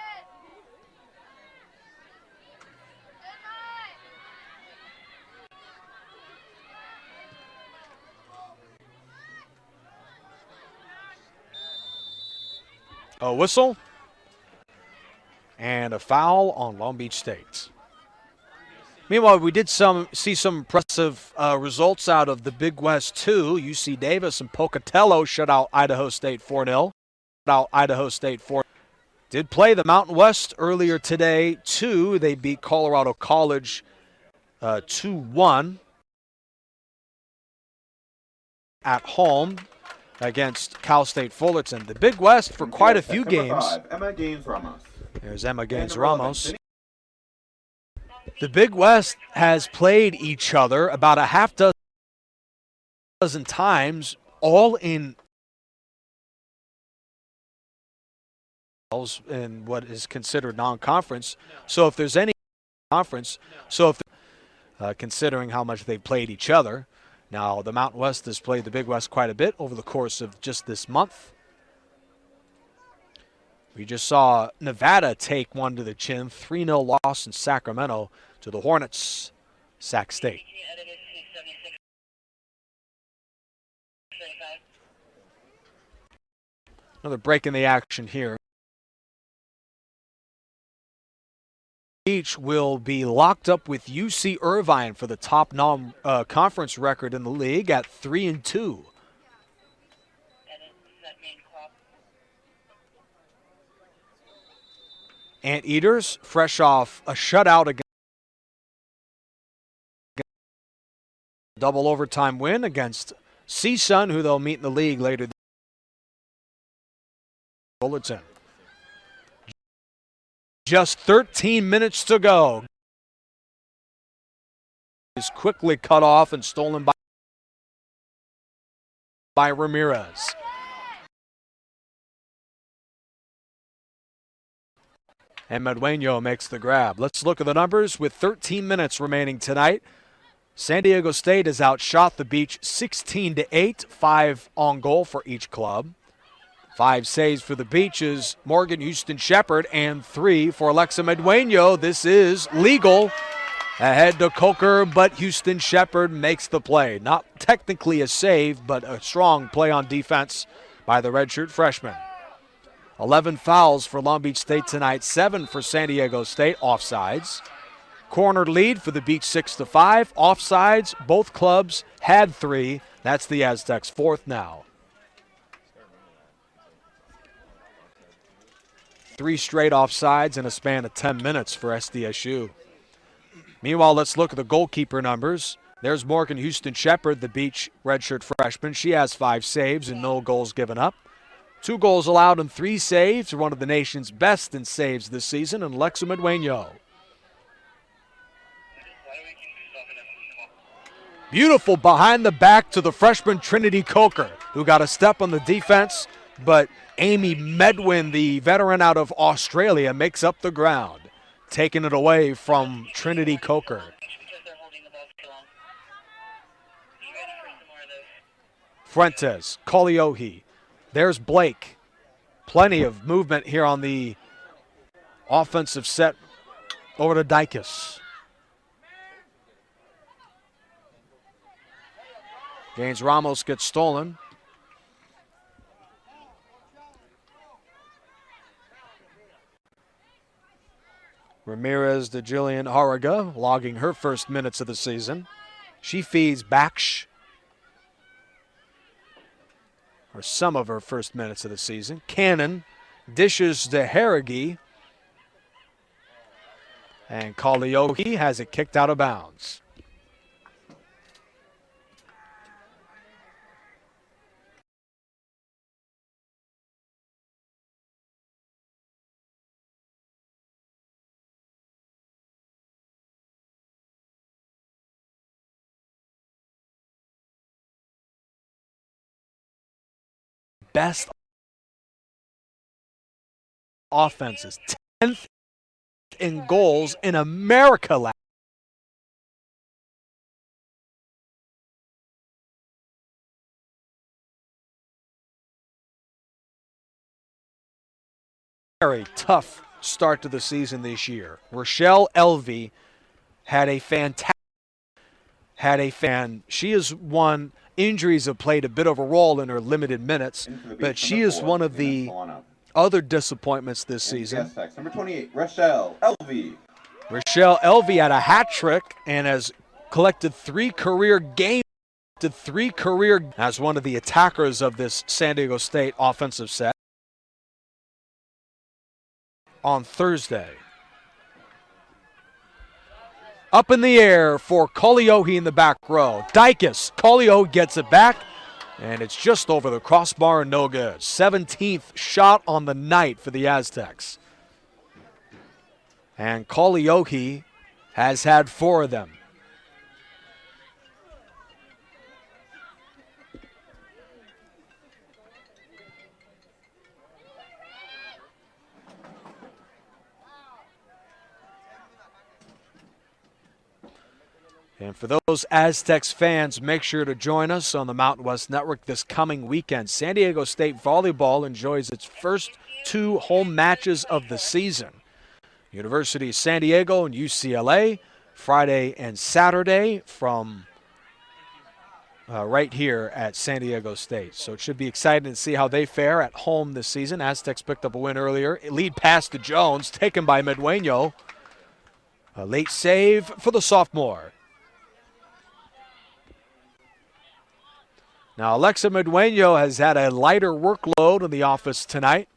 A whistle and a foul on Long Beach State. Meanwhile, we did see some impressive results out of the Big West 2. UC Davis and Pocatello shut out Idaho State 4-0. Did play the Mountain West earlier today, too. They beat Colorado College 2-1 at home against Cal State Fullerton. The Big West for quite a few games. Emma Gaines Ramos. There's Emma Gaines Ramos. The Big West has played each other about a half dozen times all in what is considered non-conference. So if there's any conference, so if considering how much they played each other. Now, the Mountain West has played the Big West quite a bit over the course of just this month. We just saw Nevada take one to the chin, 3-0 loss in Sacramento to the Hornets, Sac State. Another break in the action here. Each will be locked up with UC Irvine for the top non-conference record in the league at 3-2. Anteaters, fresh off a shutout against double overtime win against CSUN, who they'll meet in the league later this bulletin. Just 13 minutes to go. Is quickly cut off and stolen by Ramirez. And Medueno makes the grab. Let's look at the numbers with 13 minutes remaining tonight. San Diego State has outshot the Beach 16-8, 5 on goal for each club. 5 saves for the Beaches, Morgan Houston Shepherd, and 3 for Alexa Medueno. This is legal. Ahead to Coker, but Houston Shepherd makes the play. Not technically a save, but a strong play on defense by the redshirt freshman. 11 fouls for Long Beach State tonight, 7 for San Diego State, offsides. Corner lead for the Beach 6-5, offsides. Both clubs had 3. That's the Aztecs' 4th now. 3 straight offsides in a span of 10 minutes for SDSU. Meanwhile, let's look at the goalkeeper numbers. There's Morgan Houston Shepherd, the Beach redshirt freshman. She has 5 saves and no goals given up. 2 goals allowed and 3 saves, one of the nation's best in saves this season, and Alexa Medueno. Beautiful behind the back to the freshman Trinity Coker, who got a step on the defense, but Amy Medwin, the veteran out of Australia, makes up the ground, taking it away from Trinity Coker. Fuentes, Kaliohi. There's Blake. Plenty of movement here on the offensive set over to Dykes. Gaines Ramos gets stolen. Ramirez to Jillian Haraga, logging her first minutes of the season. She feeds Baksh, or some of her first minutes of the season. Cannon dishes to Harrigy. And Kaliohi has it kicked out of bounds. Best offenses, 10th in goals in America last. Very tough start to the season this year. Rochelle Elvey had a fantastic she is one. Injuries have played a bit of a role in her limited minutes, but she is one of the other disappointments this season. Aztecs, number 28, Rochelle Elvey. Rochelle Elvey had a hat trick and has collected 3 career games. As one of the attackers of this San Diego State offensive set on Thursday. Up in the air for Kaliohi in the back row. Dykes, Kaliohi gets it back, and it's just over the crossbar and no good. 17th shot on the night for the Aztecs. And Kaliohi has had 4 of them. And for those Aztecs fans, make sure to join us on the Mountain West Network this coming weekend. San Diego State Volleyball enjoys its first 2 home matches of the season. University of San Diego and UCLA, Friday and Saturday from right here at San Diego State. So it should be exciting to see how they fare at home this season. Aztecs picked up a win earlier. Lead pass to Jones, taken by Medueno. A late save for the sophomore. Now, Alexa Medueno has had a lighter workload in the office tonight.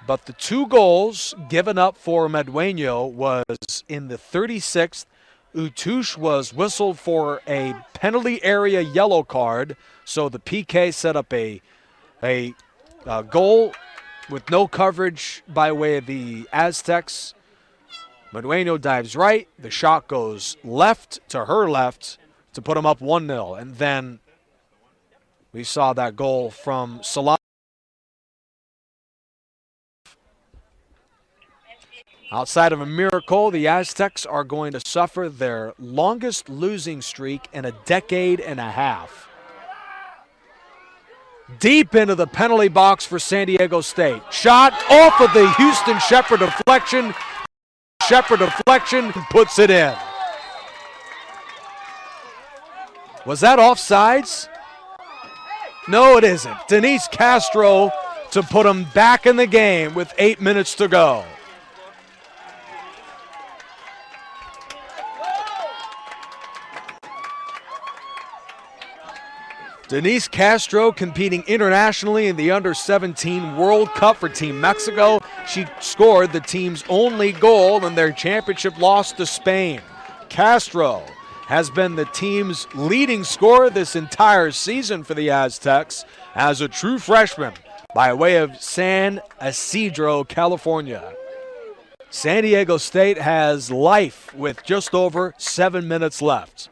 But the 2 goals given up for Medueno was in the 36th. Utush was whistled for a penalty area yellow card, so the PK set up a goal with no coverage by way of the Aztecs. Medueno dives right. The shot goes left to her left to put them up 1-0. And then we saw that goal from Salah. Outside of a miracle, the Aztecs are going to suffer their longest losing streak in a decade and a half. Deep into the penalty box for San Diego State. Shot off of the Houston Shepherd deflection. Shepherd deflection puts it in. Was that offsides? No, it isn't. Denise Castro to put them back in the game with 8 minutes to go. Denise Castro competing internationally in the Under-17 World Cup for Team Mexico. She scored the team's only goal in their championship loss to Spain. Castro has been the team's leading scorer this entire season for the Aztecs as a true freshman by way of San Isidro, California. San Diego State has life with just over 7 minutes left.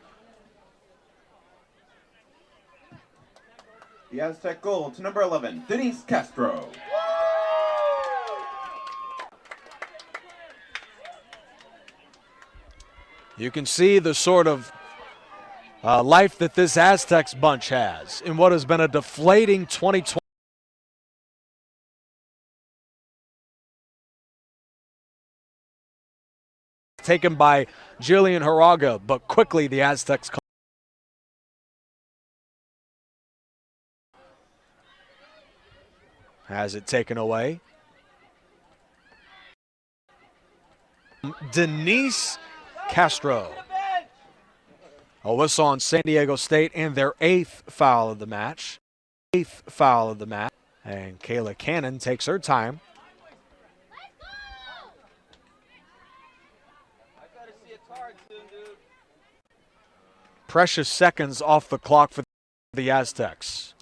The Aztec goal to number 11, Denise Castro. You can see the sort of life that this Aztecs bunch has in what has been a deflating 2020. Taken by Jillian Haraga, but quickly the Aztecs has it taken away. Denise Castro. A whistle on San Diego State and their 8th foul of the match. 8th foul of the match. And Kayla Cannon takes her time. Precious seconds off the clock for the Aztecs.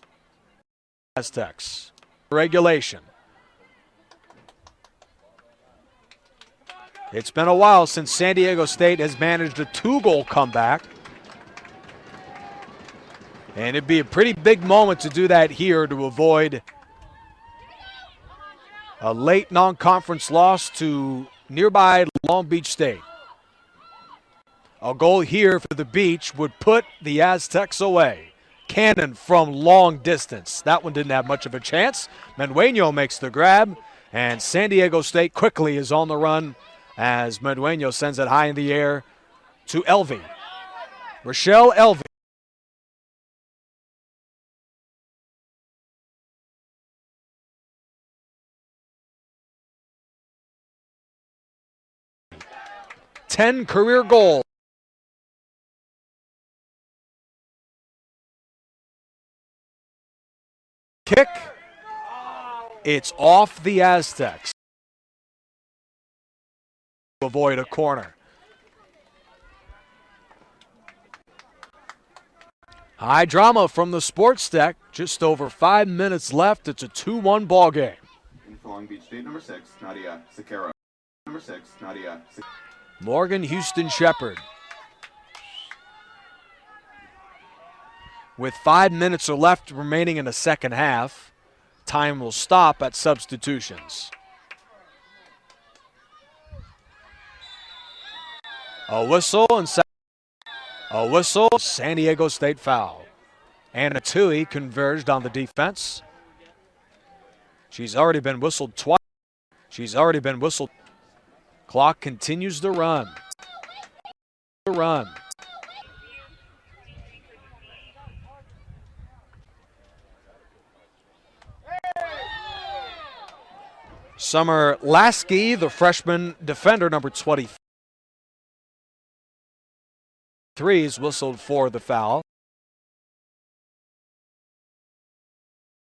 Regulation. It's been a while since San Diego State has managed a 2-goal comeback. And it'd be a pretty big moment to do that here to avoid a late non-conference loss to nearby Long Beach State. A goal here for the Beach would put the Aztecs away. Cannon from long distance. That one didn't have much of a chance. Medueno makes the grab, and San Diego State quickly is on the run as Medueno sends it high in the air to Elvey. Rochelle Elvey. Ten career goals. Kick. It's off the Aztecs. To avoid a corner. High drama from the sports deck. Just over 5 minutes left. It's a 2-1 ball game. In for Long Beach State, number 6, Nadia Sakara. Number 6, Nadia Sakara. Morgan Houston Shepherd. With 5 minutes or left remaining in the second half, time will stop at substitutions. A whistle and a whistle, San Diego State foul. Anna Tui converged on the defense. She's already been whistled twice. Clock continues to run. Summer Lasky, the freshman defender, number 23, is whistled for the foul.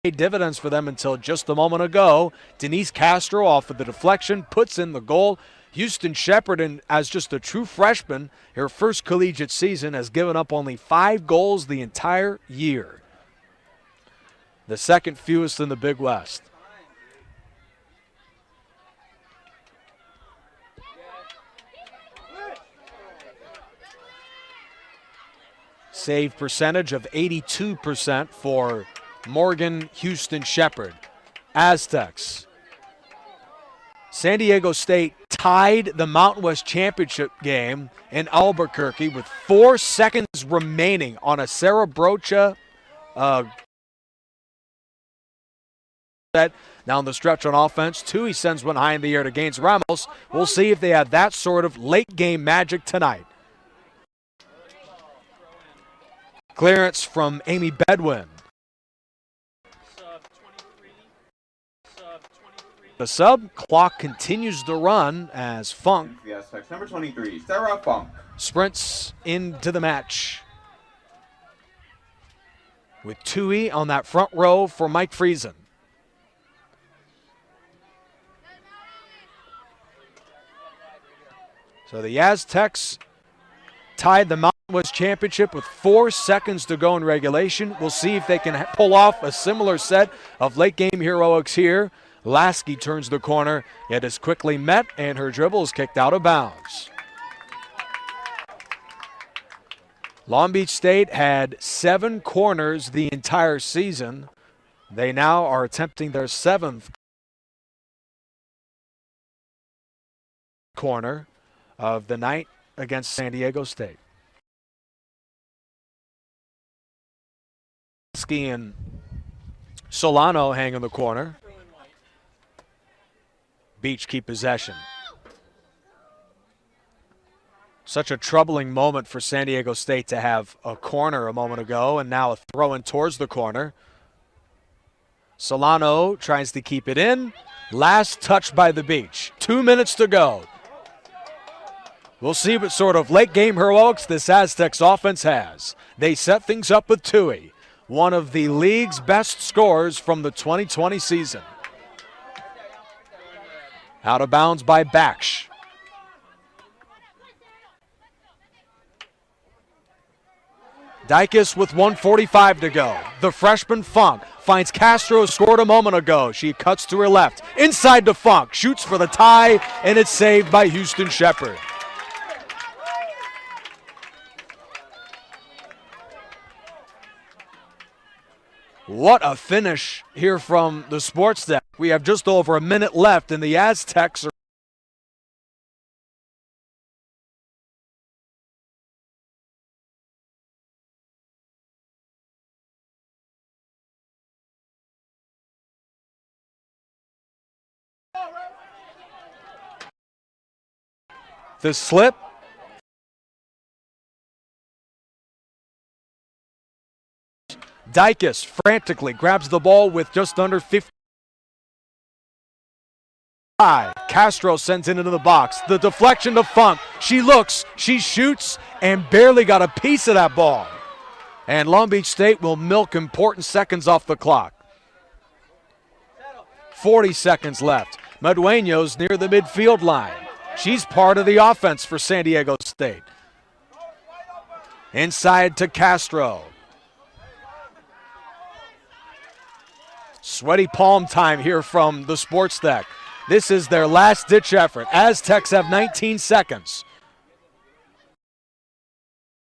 Dividends for them until just a moment ago. Denise Castro off of the deflection puts in the goal. Houston Shepherd, as just a true freshman, her first collegiate season, has given up only 5 goals the entire year. The second fewest in the Big West. Save percentage of 82% for Morgan Houston Shepherd. Aztecs. San Diego State tied the Mountain West Championship game in Albuquerque with 4 seconds remaining on a Sarah Brocha set down the stretch on offense. Tui sends one high in the air to Gaines Ramos. We'll see if they have that sort of late game magic tonight. Clearance from Amy Bedwin. The sub clock continues to run as Funk, The Aztecs, number 23, Sarah Funk. sprints into the match. With Tui on that front row for Mike Friesen. So the Aztecs tied the Mountain West Championship with 4 seconds to go in regulation. We'll see if they can pull off a similar set of late game heroics here. Lasky turns the corner, yet is quickly met, and her dribble is kicked out of bounds. Long Beach State had 7 corners the entire season. They now are attempting their 7th corner of the night against San Diego State. Lasky and Solano hang in the corner. Beach keep possession. Such a troubling moment for San Diego State to have a corner a moment ago and now a throw in towards the corner. Solano tries to keep it in. Last touch by the Beach. 2 minutes to go. We'll see what sort of late game heroics this Aztecs offense has. They set things up with Tui, one of the league's best scorers from the 2020 season. Out of bounds by Baksh. Dykes with 1:45 to go. The freshman Funk finds Castro, who scored a moment ago. She cuts to her left. Inside to Funk. Shoots for the tie, and it's saved by Houston Shepherd. What a finish here from the sports deck. We have just over a minute left, and the Aztecs are the slip. Dykes frantically grabs the ball with just under 50. Castro sends it into the box. The deflection to Funk. She looks, she shoots, and barely got a piece of that ball. And Long Beach State will milk important seconds off the clock. 40 seconds left. Medueño's near the midfield line. She's part of the offense for San Diego State. Inside to Castro. Sweaty palm time here from the sports deck. This is their last-ditch effort. Aztecs have 19 seconds.